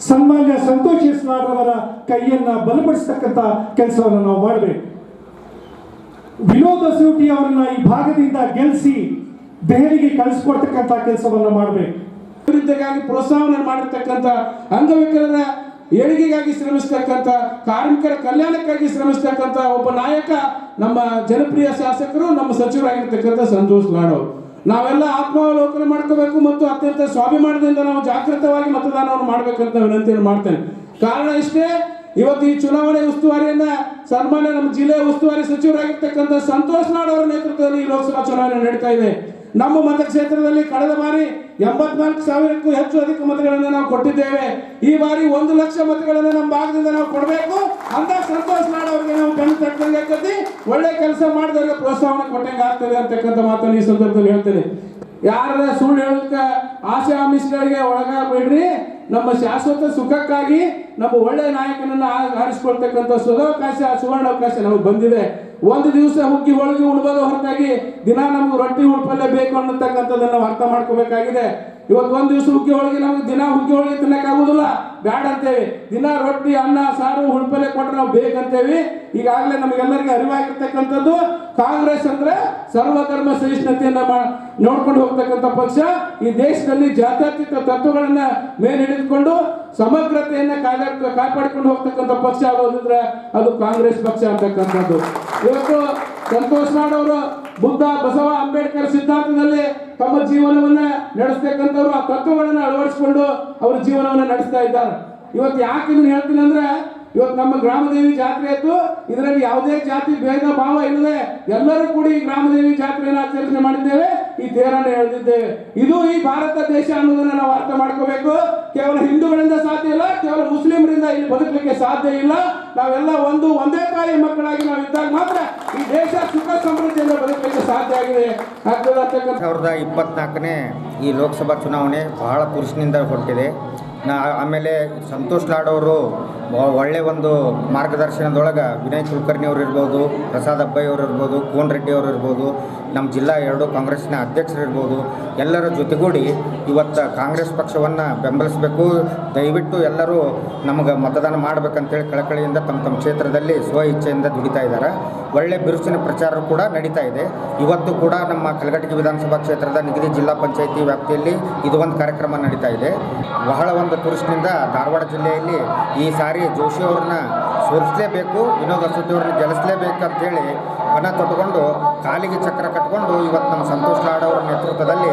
ಸನ್ಮಾನ್ಯ ಸಂತೋಷ್ ಯಸ್ನಾಳ್ ಕೈಯನ್ನ ಬಲಪಡಿಸತಕ್ಕಂಥ ಕೆಲಸವನ್ನು ನಾವು ಮಾಡಬೇಕು. ವಿನೋದ್ ಅಸೂಟಿ ಅವರನ್ನ ಈ ಭಾಗದಿಂದ ಗೆಲ್ಲಿಸಿ ದೆಹಲಿಗೆ ಕಳಿಸ್ಕೊಡ್ತಕ್ಕಂಥ ಕೆಲಸವನ್ನು ಮಾಡಬೇಕು. ಅಭಿವೃದ್ಧಿಗಾಗಿ ಪ್ರೋತ್ಸಾಹವನ್ನು ಮಾಡಿರ್ತಕ್ಕಂಥ, ಅಂಗವಿಕಲರ ಏಳಿಗೆಗಾಗಿ ಶ್ರಮಿಸ್ತಕ್ಕಂಥ, ಕಾರ್ಮಿಕರ ಕಲ್ಯಾಣಕ್ಕಾಗಿ ಶ್ರಮಿಸ್ತಕ್ಕಂಥ ಒಬ್ಬ ನಾಯಕ ನಮ್ಮ ಜನಪ್ರಿಯ ಶಾಸಕರು, ನಮ್ಮ ಸಚಿವರಾಗಿರ್ತಕ್ಕಂಥ ಸಂತೋಷ್ ಲಾಡ್ ಅವರು. ನಾವೆಲ್ಲ ಆತ್ಮಾವಲೋಕನ ಮಾಡ್ಕೋಬೇಕು ಮತ್ತು ಅತ್ಯಂತ ಸ್ವಾಭಿಮಾನದಿಂದ ನಾವು ಜಾಗೃತವಾಗಿ ಮತದಾನವನ್ನು ಮಾಡಬೇಕಂತ ವಿನಂತಿಯನ್ನು ಮಾಡ್ತೇನೆ. ಕಾರಣ ಇಷ್ಟೇ, ಇವತ್ತು ಈ ಚುನಾವಣೆ ಉಸ್ತುವಾರಿಯನ್ನ ಸನ್ಮಾನ್ಯ ನಮ್ಮ ಜಿಲ್ಲೆಯ ಉಸ್ತುವಾರಿ ಸಚಿವರಾಗಿರ್ತಕ್ಕಂಥ ಸಂತೋಷ್ ಲಾಡ್ ಅವರ ನೇತೃತ್ವದಲ್ಲಿ ಈ ಲೋಕಸಭಾ ಚುನಾವಣೆ ನಡೀತಾ ಇದೆ. ನಮ್ಮ ಮತಕ್ಷೇತ್ರದಲ್ಲಿ ಕಳೆದ ಬಾರಿ 84,000ಕ್ಕೂ ಹೆಚ್ಚು ಅಧಿಕ ಮತಗಳನ್ನು ನಾವು ಕೊಟ್ಟಿದ್ದೇವೆ. ಈ ಬಾರಿ 1 ಲಕ್ಷ ಮತಗಳನ್ನು ನಮ್ಮ ಭಾಗದಿಂದ ನಾವು ಕೊಡಬೇಕು ಅಂತ ಸಂತೋಷ್ ಲಾಡ್ ಅವರಿಗೆ ನಾವು ಕಣ್ಣು ತಟ್ಟಂಗೆ ಆಗ್ತದೆ, ಒಳ್ಳೆ ಕೆಲಸ ಮಾಡಿದವರಿಗೆ ಪ್ರೋತ್ಸಾಹವನ್ನು ಕೊಟ್ಟಂಗೆ ಆಗ್ತದೆ ಅಂತಕ್ಕಂಥ ಮಾತನ್ನು ಈ ಸಂದರ್ಭದಲ್ಲಿ ಹೇಳ್ತೇನೆ. ಯಾರ ಸುಳ್ಳು ಹೇಳೋದಕ್ಕೆ ಆಸೆ ಆಮಿಷಗಳಿಗೆ ಒಳಗಾಗಬೇಡ್ರಿ. ನಮ್ಮ ಶಾಶ್ವತ ಸುಖಕ್ಕಾಗಿ ನಮ್ಮ ಒಳ್ಳೆ ನಾಯಕನನ್ನು ಆರಿಸಿಕೊಳ್ತಕ್ಕಂಥ ಸುವರ್ಣಾವಕಾಶ ನಮಗೆ ಬಂದಿದೆ. ಒಂದು ದಿವಸ ಹುಗ್ಗಿ ಹೋಳಿಗೆ ಉಣ್ಬೋದು ಹೊರತಾಗಿ ದಿನ ನಮ್ಗೆ ರೊಟ್ಟಿ ಉಳ್ಪಲ್ಲೇ ಬೇಕು ಅನ್ನತಕ್ಕಂಥದ್ದನ್ನು ನಾವು ಅರ್ಥ ಮಾಡ್ಕೋಬೇಕಾಗಿದೆ. ಇವತ್ತು ಒಂದು ದಿವಸ ಹುಗ್ಗಿ ಹೋಳಿಗೆ ನಮ್ಗೆ ದಿನ ಹುಗ್ಗಿ ಹೋಳಿಗೆ ತಿನ್ನಕ್ಕಾಗುದಿಲ್ಲ, ಬ್ಯಾಡ ಅಂತೇವಿ. ದಿನ ರೊಟ್ಟಿ ಅನ್ನ ಸಾರು ಹುಳ್ಪಲ್ಲೆ ಕೊಟ್ಟರೆ ನಾವು ಬೇಕಂತೇವಿ. ಈಗಾಗಲೇ ನಮಗೆಲ್ಲರಿಗೂ ಅರಿವಾಗಿರ್ತಕ್ಕಂಥದ್ದು ಕಾಂಗ್ರೆಸ್ ಅಂದ್ರೆ ಸರ್ವಧರ್ಮ ಸಹಿಷ್ಣುತೆಯನ್ನ ನೋಡ್ಕೊಂಡು ಹೋಗ್ತಕ್ಕಂಥ ಪಕ್ಷ. ಈ ದೇಶದಲ್ಲಿ ಜಾತ್ಯತೀತ ತತ್ವಗಳನ್ನ ಮೇಲೆ ಹಿಡಿದುಕೊಂಡು ಸಮಗ್ರತೆಯನ್ನ ಕಾಪಾಡಿಕೊಂಡು ಹೋಗ್ತಕ್ಕಂಥ ಪಕ್ಷ ಆಗೋದಿದ್ರೆ ಅದು ಕಾಂಗ್ರೆಸ್ ಪಕ್ಷ ಅಂತಕ್ಕಂಥದ್ದು. ಇವತ್ತು ಸಂತೋಷ್ ಲಾಡ್ ಅವರು ಬುದ್ಧ, ಬಸವ, ಅಂಬೇಡ್ಕರ್ ಸಿದ್ಧಾಂತದಲ್ಲಿ ತಮ್ಮ ಜೀವನವನ್ನ ನಡೆಸ್ತಕ್ಕಂಥವ್ರು, ಆ ತತ್ವಗಳನ್ನ ಅಳವಡಿಸಿಕೊಂಡು ಅವರ ಜೀವನವನ್ನ ನಡೆಸ್ತಾ ಇದ್ದಾರೆ. ಇವತ್ತು ಯಾಕೆ ಇದನ್ನು ಹೇಳ್ತೀನಿ ಅಂದ್ರೆ, ಇವತ್ತು ನಮ್ಮ ಗ್ರಾಮದೇವಿ ಜಾತ್ರೆ ಇತ್ತು. ಇದರಲ್ಲಿ ಯಾವುದೇ ಜಾತಿ ಭೇದ ಭಾವ ಇಲ್ಲದೆ ಎಲ್ಲರೂ ಕೂಡಿ ಈ ಗ್ರಾಮದೇವಿ ಜಾತ್ರೆಯನ್ನು ಆಚರಣೆ ಮಾಡಿದ್ದೇವೆ, ಈ ತೇರನ್ನು ಎಳೆದಿದ್ದೇವೆ. ಇದು ಈ ಭಾರತ ದೇಶ ಅನ್ನೋದನ್ನ ನಾವು ಅರ್ಥ ಮಾಡ್ಕೋಬೇಕು. ಕೇವಲ ಹಿಂದೂಗಳಿಂದ ಸಾಧ್ಯ ಇಲ್ಲ, ಕೇವಲ ಮುಸ್ಲಿಮರಿಂದ ಇಲ್ಲಿ ಬದುಕಲಿಕ್ಕೆ ಸಾಧ್ಯ ಇಲ್ಲ. ನಾವೆಲ್ಲ ಒಂದೇ ತಾಯಿ ಮಕ್ಕಳಾಗಿ ನಾವು ಇದ್ದಾಗ ಮಾತ್ರ ಈ ದೇಶ ಸುಖ ಸಮೃದ್ಧಿಯಿಂದ ಬದುಕಲಿಕ್ಕೆ ಸಾಧ್ಯ ಆಗಿದೆ. 2024ನೇ ಈ ಲೋಕಸಭಾ ಚುನಾವಣೆ ಬಹಳ ಪುರುಷನಿಂದ ಹೊರಟಿದೆ. ಆಮೇಲೆ ಸಂತೋಷ್ ಲಾಡ್ ಅವರು ಒಳ್ಳೆಯ ಒಂದು ಮಾರ್ಗದರ್ಶನದೊಳಗೆ ವಿನಯ್ ಕುಲಕರ್ಣಿ ಅವರು ಇರ್ಬೋದು, ಪ್ರಸಾದ್ ಅಬ್ಬಯ್ಯ ಅವರು ಇರ್ಬೋದು, ಕೋನ್ ರೆಡ್ಡಿ ಅವರು ಇರ್ಬೋದು, ನಮ್ಮ ಜಿಲ್ಲಾ 2 ಕಾಂಗ್ರೆಸ್ನ ಅಧ್ಯಕ್ಷರಿರ್ಬೋದು, ಎಲ್ಲರ ಜೊತೆಗೂಡಿ ಇವತ್ತು ಕಾಂಗ್ರೆಸ್ ಪಕ್ಷವನ್ನು ಬೆಂಬಲಿಸಬೇಕು. ದಯವಿಟ್ಟು ಎಲ್ಲರೂ ನಮಗೆ ಮತದಾನ ಮಾಡಬೇಕಂತೇಳಿ ಕಳಕಳಿಯಿಂದ ತಮ್ಮ ಕ್ಷೇತ್ರದಲ್ಲಿ ಸ್ವ ಇಚ್ಛೆಯಿಂದ ದುಡಿತಾ ಇದ್ದಾರೆ. ಒಳ್ಳೆ ಬಿರುಸಿನ ಪ್ರಚಾರ ಕೂಡ ನಡೀತಾ ಇದೆ. ಇವತ್ತು ಕೂಡ ನಮ್ಮ ಕಲಘಟಗಿ ವಿಧಾನಸಭಾ ಕ್ಷೇತ್ರದ ನಿಗದಿ ಜಿಲ್ಲಾ ಪಂಚಾಯಿತಿ ವ್ಯಾಪ್ತಿಯಲ್ಲಿ ಇದು ಒಂದು ಕಾರ್ಯಕ್ರಮ ನಡೀತಾ ಇದೆ. ಬಹಳ ಒಂದು ತುರುಷಿನಿಂದ ಧಾರವಾಡ ಜಿಲ್ಲೆಯಲ್ಲಿ ಈ ಸಾರಿ ಜೋಶಿ ಅವ್ರನ್ನ ಸೋಲಿಸಲೇಬೇಕು, ವಿನೋದ್ ಅಸೂಟಿ ಅವ್ರನ್ನ ಗೆಲ್ಲಿಸಲೇಬೇಕು ಅಂತೇಳಿ ಪಣ ತೊಟ್ಟುಕೊಂಡು ಕಾಲಿಗೆ ಚಕ್ರ ಕಟ್ಕೊಂಡು ಇವತ್ತು ನಮ್ಮ ಸಂತೋಷ್ ಲಾಡ್ ಅವರ ನೇತೃತ್ವದಲ್ಲಿ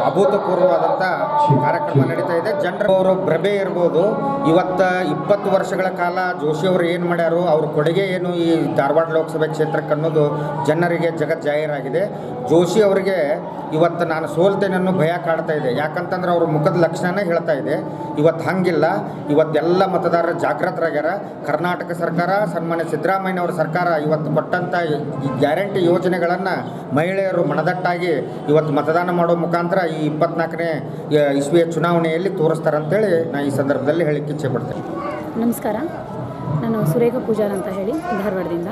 ಅಭೂತಪೂರ್ವವಾದಂಥ ಕಾರ್ಯಕ್ರಮ ನಡೀತಾ ಇದೆ. ಜನರು ಭ್ರಮೆ ಇರ್ಬೋದು. ಇವತ್ತು 20 ವರ್ಷಗಳ ಕಾಲ ಜೋಶಿ ಅವರು ಏನು ಮಾಡ್ಯಾರು, ಅವ್ರ ಕೊಡುಗೆ ಏನು ಈ ಧಾರವಾಡ ಲೋಕಸಭೆ ಕ್ಷೇತ್ರಕ್ಕೆ ಅನ್ನೋದು ಜನರಿಗೆ ಜಾಹೀರಾಗಿದೆ. ಜೋಶಿ ಅವರಿಗೆ ಇವತ್ತು ನಾನು ಸೋಲ್ತೇನೆ ಅನ್ನೋ ಭಯ ಕಾಡ್ತಾ ಇದೆ. ಯಾಕಂತಂದ್ರೆ ಅವ್ರ ಮುಖದ ಲಕ್ಷಣನೇ ಹೇಳ್ತಾ ಇದೆ. ಇವತ್ತು ಹಂಗಿಲ್ಲ. ಇವತ್ತೆಲ್ಲ ಮತದಾರರು ಜಾಗೃತರಾಗ್ಯಾರ. ಕರ್ನಾಟಕ ಸರ್ಕಾರ, ಸನ್ಮಾನ್ಯ ಸಿದ್ದರಾಮಯ್ಯ ಅವರ ಸರ್ಕಾರ ಇವತ್ತು ಕೊಟ್ಟಂಥ ಗ್ಯಾರಂಟಿ ಯೋಜನೆಗಳನ್ನು ಮಹಿಳೆಯರು ಮನದಟ್ಟಾಗಿ ಇವತ್ತು ಮತದಾನ ಮಾಡೋ ಮುಖಾಂತರ ಈ 24ನೇ ಇಸ್ವಿಯ ಚುನಾವಣೆಯಲ್ಲಿ ತೋರಿಸ್ತಾರಂತೇಳಿ ನಾನು ಈ ಸಂದರ್ಭದಲ್ಲಿ ಹೇಳಿಕ್ಕೆ ಇಚ್ಛೆ ಪಡ್ತೇನೆ. ನಮಸ್ಕಾರ, ನಾನು ಸುರೇಖಾ ಪೂಜಾರ್ ಅಂತ ಹೇಳಿ ಧಾರವಾಡದಿಂದ.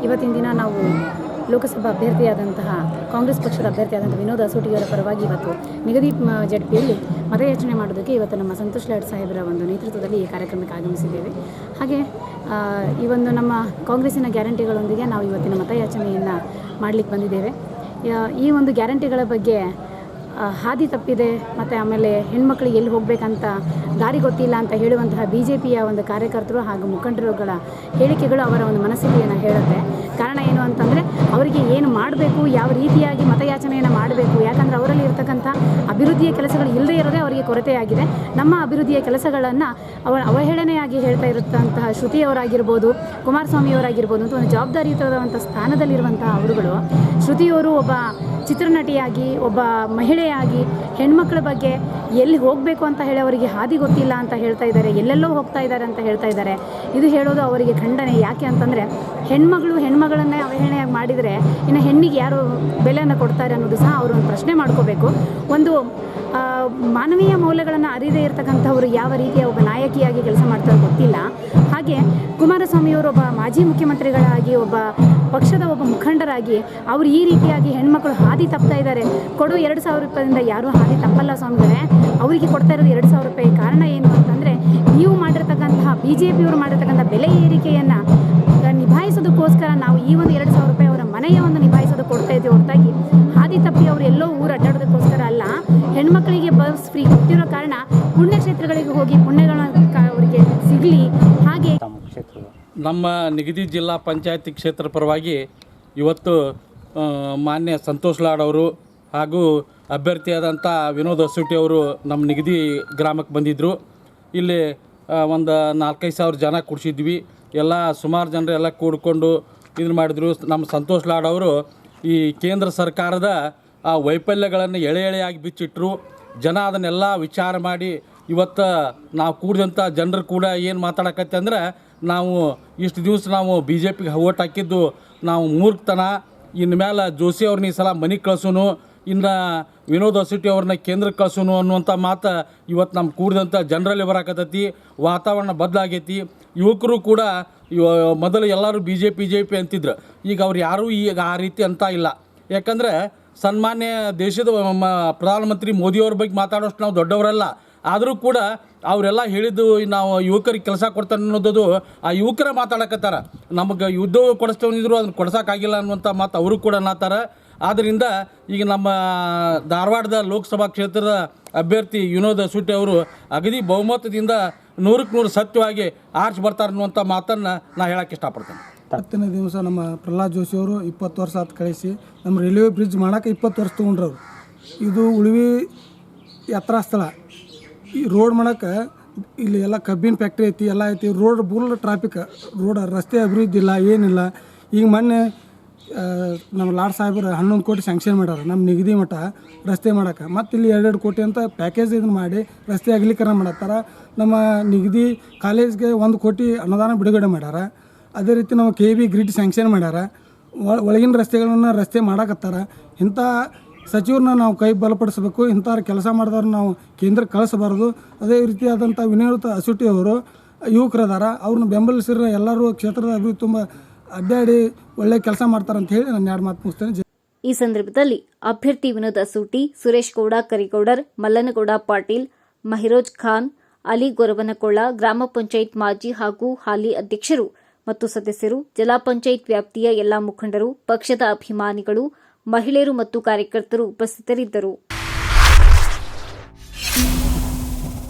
ಇವತ್ತಿನ ದಿನ ನಾವು ಲೋಕಸಭಾ ಅಭ್ಯರ್ಥಿಯಾದಂತಹ ಕಾಂಗ್ರೆಸ್ ಪಕ್ಷದ ಅಭ್ಯರ್ಥಿಯಾದಂಥ ವಿನೋದ್ ಅಸೂಟಿಯವರ ಪರವಾಗಿ ಇವತ್ತು ನಿಗದಿ ಜಡ್ಪಿಯಲ್ಲಿ ಮತಯಾಚನೆ ಮಾಡೋದಕ್ಕೆ ಇವತ್ತು ನಮ್ಮ ಸಂತೋಷ್ ಲಾಡ್ ಸಾಹೇಬರ ಒಂದು ನೇತೃತ್ವದಲ್ಲಿ ಈ ಕಾರ್ಯಕ್ರಮಕ್ಕೆ ಆಗಮಿಸಿದ್ದೇವೆ. ಹಾಗೆ ಈ ಒಂದು ನಮ್ಮ ಕಾಂಗ್ರೆಸ್ಸಿನ ಗ್ಯಾರಂಟಿಗಳೊಂದಿಗೆ ನಾವು ಇವತ್ತಿನ ಮತಯಾಚನೆಯನ್ನು ಮಾಡಲಿಕ್ಕೆ ಬಂದಿದ್ದೇವೆ. ಈ ಒಂದು ಗ್ಯಾರಂಟಿಗಳ ಬಗ್ಗೆ ಹಾದಿ ತಪ್ಪಿದೆ ಮತ್ತು ಆಮೇಲೆ ಹೆಣ್ಮಕ್ಳಿಗೆ ಎಲ್ಲಿ ಹೋಗಬೇಕಂತ ದಾರಿ ಗೊತ್ತಿಲ್ಲ ಅಂತ ಹೇಳುವಂತಹ BJPಯ ಒಂದು ಕಾರ್ಯಕರ್ತರು ಹಾಗೂ ಮುಖಂಡರುಗಳ ಹೇಳಿಕೆಗಳು ಅವರ ಒಂದು ಮನಸ್ಥಿತಿಯನ್ನು ಹೇಳುತ್ತೆ. ಕಾರಣ ಏನು ಅಂತಂದರೆ ಅವರಿಗೆ ಏನು ಮಾಡಬೇಕು, ಯಾವ ರೀತಿಯಾಗಿ ಮತಯಾಚನೆಯನ್ನು ಮಾಡಬೇಕು, ಯಾಕಂದರೆ ಅವರಲ್ಲಿ ಇರ್ತಕ್ಕಂಥ ಅಭಿವೃದ್ಧಿಯ ಕೆಲಸಗಳು ಇಲ್ಲದೇ ಇರೋದೇ ಅವರಿಗೆ ಕೊರತೆಯಾಗಿದೆ. ನಮ್ಮ ಅಭಿವೃದ್ಧಿಯ ಕೆಲಸಗಳನ್ನು ಅವಹೇಳನೆಯಾಗಿ ಹೇಳ್ತಾ ಇರುತ್ತಂತಹ ಶ್ರುತಿಯವರಾಗಿರ್ಬೋದು, ಕುಮಾರಸ್ವಾಮಿಯವರಾಗಿರ್ಬೋದು ಅಂತ ಒಂದು ಜವಾಬ್ದಾರಿಯುತವಾದಂಥ ಸ್ಥಾನದಲ್ಲಿರುವಂತಹ ಅವರುಗಳು, ಶ್ರುತಿಯವರು ಒಬ್ಬ ಚಿತ್ರನಟಿಯಾಗಿ, ಒಬ್ಬ ಮಹಿಳೆಯಾಗಿ ಹೆಣ್ಮಕ್ಳ ಬಗ್ಗೆ ಎಲ್ಲಿ ಹೋಗಬೇಕು ಅಂತ ಹೇಳಿ ಅವರಿಗೆ ಹಾದಿ ಗೊತ್ತಿಲ್ಲ ಅಂತ ಹೇಳ್ತಾ ಇದ್ದಾರೆ, ಎಲ್ಲೆಲ್ಲೋ ಹೋಗ್ತಾ ಇದ್ದಾರೆ ಅಂತ ಹೇಳ್ತಾ ಇದ್ದಾರೆ. ಇದು ಹೇಳೋದು ಅವರಿಗೆ ಖಂಡನೆ. ಯಾಕೆ ಅಂತಂದರೆ ಹೆಣ್ಮಗಳನ್ನೇ ಅವಹೇಳನೆಯಾಗಿ ಮಾಡಿದರೆ ಇನ್ನು ಹೆಣ್ಣಿಗೆ ಯಾರು ಬೆಲೆಯನ್ನು ಕೊಡ್ತಾರೆ ಅನ್ನೋದು ಸಹ ಅವರು ಒಂದು ಪ್ರಶ್ನೆ ಮಾಡ್ಕೋಬೇಕು. ಒಂದು ಮಾನವೀಯ ಮೌಲ್ಯಗಳನ್ನು ಅರಿದೇ ಇರತಕ್ಕಂಥವರು ಯಾವ ರೀತಿಯ ಒಬ್ಬ ನಾಯಕಿಯಾಗಿ ಕೆಲಸ ಮಾಡ್ತಾರೋ ಗೊತ್ತಿಲ್ಲ. ಹಾಗೆ ಕುಮಾರಸ್ವಾಮಿಯವರು ಒಬ್ಬ ಮಾಜಿ ಮುಖ್ಯಮಂತ್ರಿಗಳಾಗಿ, ಒಬ್ಬ ಪಕ್ಷದ ಒಬ್ಬ ಮುಖಂಡರಾಗಿ ಅವರು ಈ ರೀತಿಯಾಗಿ ಹೆಣ್ಮಕ್ಳು ಹಾದಿ ತಪ್ತಾ ಇದ್ದಾರೆ. ಕೊಡು 2,000 ರೂಪಾಯಿಂದ ಯಾರೂ ಹಾದಿ ತಪ್ಪಲ್ಲ ಸ್ವಾಮಿಗಳೇ. ಅವರಿಗೆ ಕೊಡ್ತಾ ಇರೋದು 2,000 ರೂಪಾಯಿ. ಕಾರಣ ಏನು ಅಂತಂದರೆ ನೀವು ಮಾಡಿರ್ತಕ್ಕಂತಹ BJPಯವರು ಮಾಡಿರ್ತಕ್ಕಂಥ ಬೆಲೆ ಏರಿಕೆಯನ್ನು ನಿಭಾಯಿಸೋದಕ್ಕೋಸ್ಕರ ನಾವು ಈ ಒಂದು 2,000 ರೂಪಾಯಿ ಅವರ ಮನೆಯ ಒಂದು ನಿಭಾಯಿಸೋದಕ್ಕೆ ಕೊಡ್ತಾ ಇದ್ದೀವಿ ಹೊರತಾಗಿ ಹಾದಿ ತಪ್ಪಿ ಅವರು ಎಲ್ಲೋ ಊರು ಅಡ್ಡಾಡೋದಕ್ಕೋಸ್ಕರ ಅಲ್ಲ. ಹೆಣ್ಮಕ್ಳಿಗೆ ಬಸ್ ಫ್ರೀ ಕೊಟ್ಟಿರೋ ಕಾರಣ ಪುಣ್ಯಕ್ಷೇತ್ರಗಳಿಗೆ ಹೋಗಿ ಪುಣ್ಯಗಳ ಅವರಿಗೆ ಸಿಗಲಿ. ಹಾಗೆ ನಮ್ಮ ನಿಗದಿ ಜಿಲ್ಲಾ ಪಂಚಾಯತಿ ಕ್ಷೇತ್ರ ಪರವಾಗಿ ಇವತ್ತು ಮಾನ್ಯ ಸಂತೋಷ್ ಲಾಡ್ ಅವರು ಹಾಗೂ ಅಭ್ಯರ್ಥಿಯಾದಂಥ ವಿನೋದ್ ಅಸೂಟಿ ಅವರು ನಮ್ಮ ನಿಗದಿ ಗ್ರಾಮಕ್ಕೆ ಬಂದಿದ್ದರು. ಇಲ್ಲಿ ಒಂದು 4-5 ಸಾವಿರ ಜನ ಕೂಡಿಸಿದ್ವಿ. ಎಲ್ಲ ಸುಮಾರು ಜನರು ಎಲ್ಲ ಕೂಡಿಕೊಂಡು ಇದನ್ನು ಮಾಡಿದ್ರು. ನಮ್ಮ ಸಂತೋಷ್ ಲಾಡ್ ಅವರು ಈ ಕೇಂದ್ರ ಸರ್ಕಾರದ ಆ ವೈಫಲ್ಯಗಳನ್ನು ಎಳೆಯಾಗಿ ಬಿಚ್ಚಿಟ್ರು. ಜನ ಅದನ್ನೆಲ್ಲ ವಿಚಾರ ಮಾಡಿ ಇವತ್ತು ನಾವು ಕೂಡಿದಂಥ ಜನರು ಕೂಡ ಏನು ಮಾತಾಡಕತ್ತೆ ಅಂದರೆ, ನಾವು ಇಷ್ಟು ದಿವಸ ನಾವು BJPಗೆ ಓಟ್ ಹಾಕಿದ್ದು ನಾವು ಮೂರ್ಖತನ, ಇನ್ನು ಮೇಲೆ ಜೋಶಿ ಅವ್ರನ್ನ ಈ ಸಲ ಮನೆಗೆ ಕಳ್ಸೋನು, ಇನ್ನು ವಿನೋದ್ ಅಸೂಟಿ ಅವ್ರನ್ನ ಕೇಂದ್ರಕ್ಕೆ ಕಳ್ಸೋನು ಅನ್ನುವಂಥ ಮಾತು ಇವತ್ತು ನಮ್ಮ ಕೂಡಿದಂಥ ಜನರಲ್ಲಿ ಬರಾಕತ್ತೈತಿ. ವಾತಾವರಣ ಬದಲಾಗೈತಿ. ಯುವಕರು ಕೂಡ ಮೊದಲು ಎಲ್ಲರೂ BJP ಅಂತಿದ್ರು. ಈಗ ಅವ್ರು ಯಾರೂ ಈಗ ಆ ರೀತಿ ಅಂತ ಇಲ್ಲ. ಯಾಕಂದರೆ ಸನ್ಮಾನ್ಯ ದೇಶದ ಪ್ರಧಾನಮಂತ್ರಿ ಮೋದಿಯವ್ರ ಬಗ್ಗೆ ಮಾತಾಡೋಷ್ಟು ನಾವು ದೊಡ್ಡವರಲ್ಲ. ಆದರೂ ಕೂಡ ಅವರೆಲ್ಲ ಹೇಳಿದ್ದು ನಾವು ಯುವಕರಿಗೆ ಕೆಲಸ ಕೊಡ್ತಾರೆ ಅನ್ನೋದು ಆ ಯುವಕರೇ ಮಾತಾಡಕತ್ತಾರ. ನಮಗೆ ಉದ್ಯೋಗ ಕೊಡಿಸ್ತೇವನಿದ್ರು ಅದನ್ನು ಕೊಡ್ಸೋಕ್ಕಾಗಿಲ್ಲ ಅನ್ನುವಂಥ ಮಾತು ಅವರು ಕೂಡ ಅನ್ನತ್ತಾರ. ಆದ್ದರಿಂದ ಈಗ ನಮ್ಮ ಧಾರವಾಡದ ಲೋಕಸಭಾ ಕ್ಷೇತ್ರದ ಅಭ್ಯರ್ಥಿ ವಿನೋದ್ ಅಸೂಟಿ ಅವರು ಅಗದಿ ಬಹುಮತದಿಂದ 100ಕ್ಕೆ 100 ಸತ್ಯವಾಗಿ ಆರ್ಚ್ ಬರ್ತಾರೆ ಅನ್ನುವಂಥ ಮಾತನ್ನು ನಾನು ಹೇಳೋಕ್ಕೆ ಇಷ್ಟಪಡ್ತೇನೆ. 10ನೇ ದಿವಸ ನಮ್ಮ ಪ್ರಹ್ಲಾದ್ ಜೋಶಿ ಅವರು 20 ವರ್ಷ ಆತು ಕಳಿಸಿ ನಮ್ಮ ರೈಲ್ವೆ ಬ್ರಿಡ್ಜ್ ಮಾಡೋಕೆ 20 ವರ್ಷ ತೊಗೊಂಡ್ರವ್ರು. ಇದು ಉಳಿವಿ ಯಾತ್ರಾ ಸ್ಥಳ. ಈ ರೋಡ್ ಮಾಡೋಕೆ ಇಲ್ಲಿ ಎಲ್ಲ ಕಬ್ಬಿನ ಫ್ಯಾಕ್ಟ್ರಿ ಐತಿ, ಎಲ್ಲ ಐತಿ. ರೋಡ್ ಫುಲ್ ಟ್ರಾಫಿಕ್, ರೋಡ್ ರಸ್ತೆ ಅಭಿವೃದ್ಧಿ ಇಲ್ಲ, ಏನಿಲ್ಲ. ಈಗ ಮೊನ್ನೆ ನಮ್ಮ ಲಾಡ್ ಸಾಹೇಬರು 11 ಕೋಟಿ ಸ್ಯಾಂಕ್ಷನ್ ಮಾಡ್ಯಾರ ನಮ್ಮ ನಿಗದಿ ಮಠ ರಸ್ತೆ ಮಾಡೋಕೆ. ಮತ್ತು ಇಲ್ಲಿ 2 ಕೋಟಿ ಅಂತ ಪ್ಯಾಕೇಜ್ ಇದನ್ನು ಮಾಡಿ ರಸ್ತೆ ಅಗಲೀಕರಣ ಮಾಡತ್ತಾರ. ನಮ್ಮ ನಿಗದಿ ಕಾಲೇಜ್ಗೆ 1 ಕೋಟಿ ಅನುದಾನ ಬಿಡುಗಡೆ ಮಾಡ್ಯಾರ. ಅದೇ ರೀತಿ ನಾವು KB ಗ್ರಿಡ್ ಸ್ಯಾಂಕ್ಷನ್ ಮಾಡ್ಯಾರ. ಒಳಗಿನ ರಸ್ತೆಗಳನ್ನು ರಸ್ತೆ ಮಾಡಕತ್ತಾರ. ಇಂಥ ಸಚಿವರನ್ನ ನಾವು ಕೈ ಬಲಪಡಿಸಬೇಕು. ಇಂಥವ್ರು ಕೆಲಸ ಮಾಡಿದವ್ರು ನಾವು ಕೇಂದ್ರಕ್ಕೆ ಕಳಿಸಬಾರ್ದು. ಅದೇ ರೀತಿಯಾದಂಥ ವಿನೋದ್ ಅಸೂಟಿ ಅವರು ಯುವಕರದಾರ, ಅವ್ರನ್ನ ಬೆಂಬಲಿಸಿರೋ ಎಲ್ಲರೂ ಕ್ಷೇತ್ರದ ಅಭಿವೃದ್ಧಿ ತುಂಬ ಅಡ್ಡಾಡಿ ಒಳ್ಳೆ ಕೆಲಸ ಮಾಡ್ತಾರಂತ ಹೇಳಿ ನಾನು 2 ಮಾತು ಮುಗಿಸ್ತೇನೆ. ಈ ಸಂದರ್ಭದಲ್ಲಿ ಅಭ್ಯರ್ಥಿ ವಿನೋದ್ ಅಸೂಟಿ, ಸುರೇಶ್ ಗೌಡ ಕರಿಗೌಡರ್, ಮಲ್ಲನಗೌಡ ಪಾಟೀಲ್, ಮಹಿರೋಜ್ ಖಾನ್, ಅಲಿ ಗೊರವನಕೊಳ್ಳ, ಗ್ರಾಮ ಪಂಚಾಯತ್ ಮಾಜಿ ಹಾಗೂ ಹಾಲಿ ಅಧ್ಯಕ್ಷರು ಮತ್ತು ಸದಸ್ಯರು, ಜಿಲ್ಲಾ ಪಂಚಾಯತ್ ವ್ಯಾಪ್ತಿಯ ಎಲ್ಲಾ ಮುಖಂಡರು, ಪಕ್ಷದ ಅಭಿಮಾನಿಗಳು, ಮಹಿಳೆಯರು ಮತ್ತು ಕಾರ್ಯಕರ್ತರು ಉಪಸ್ಥಿತರಿದ್ದರು.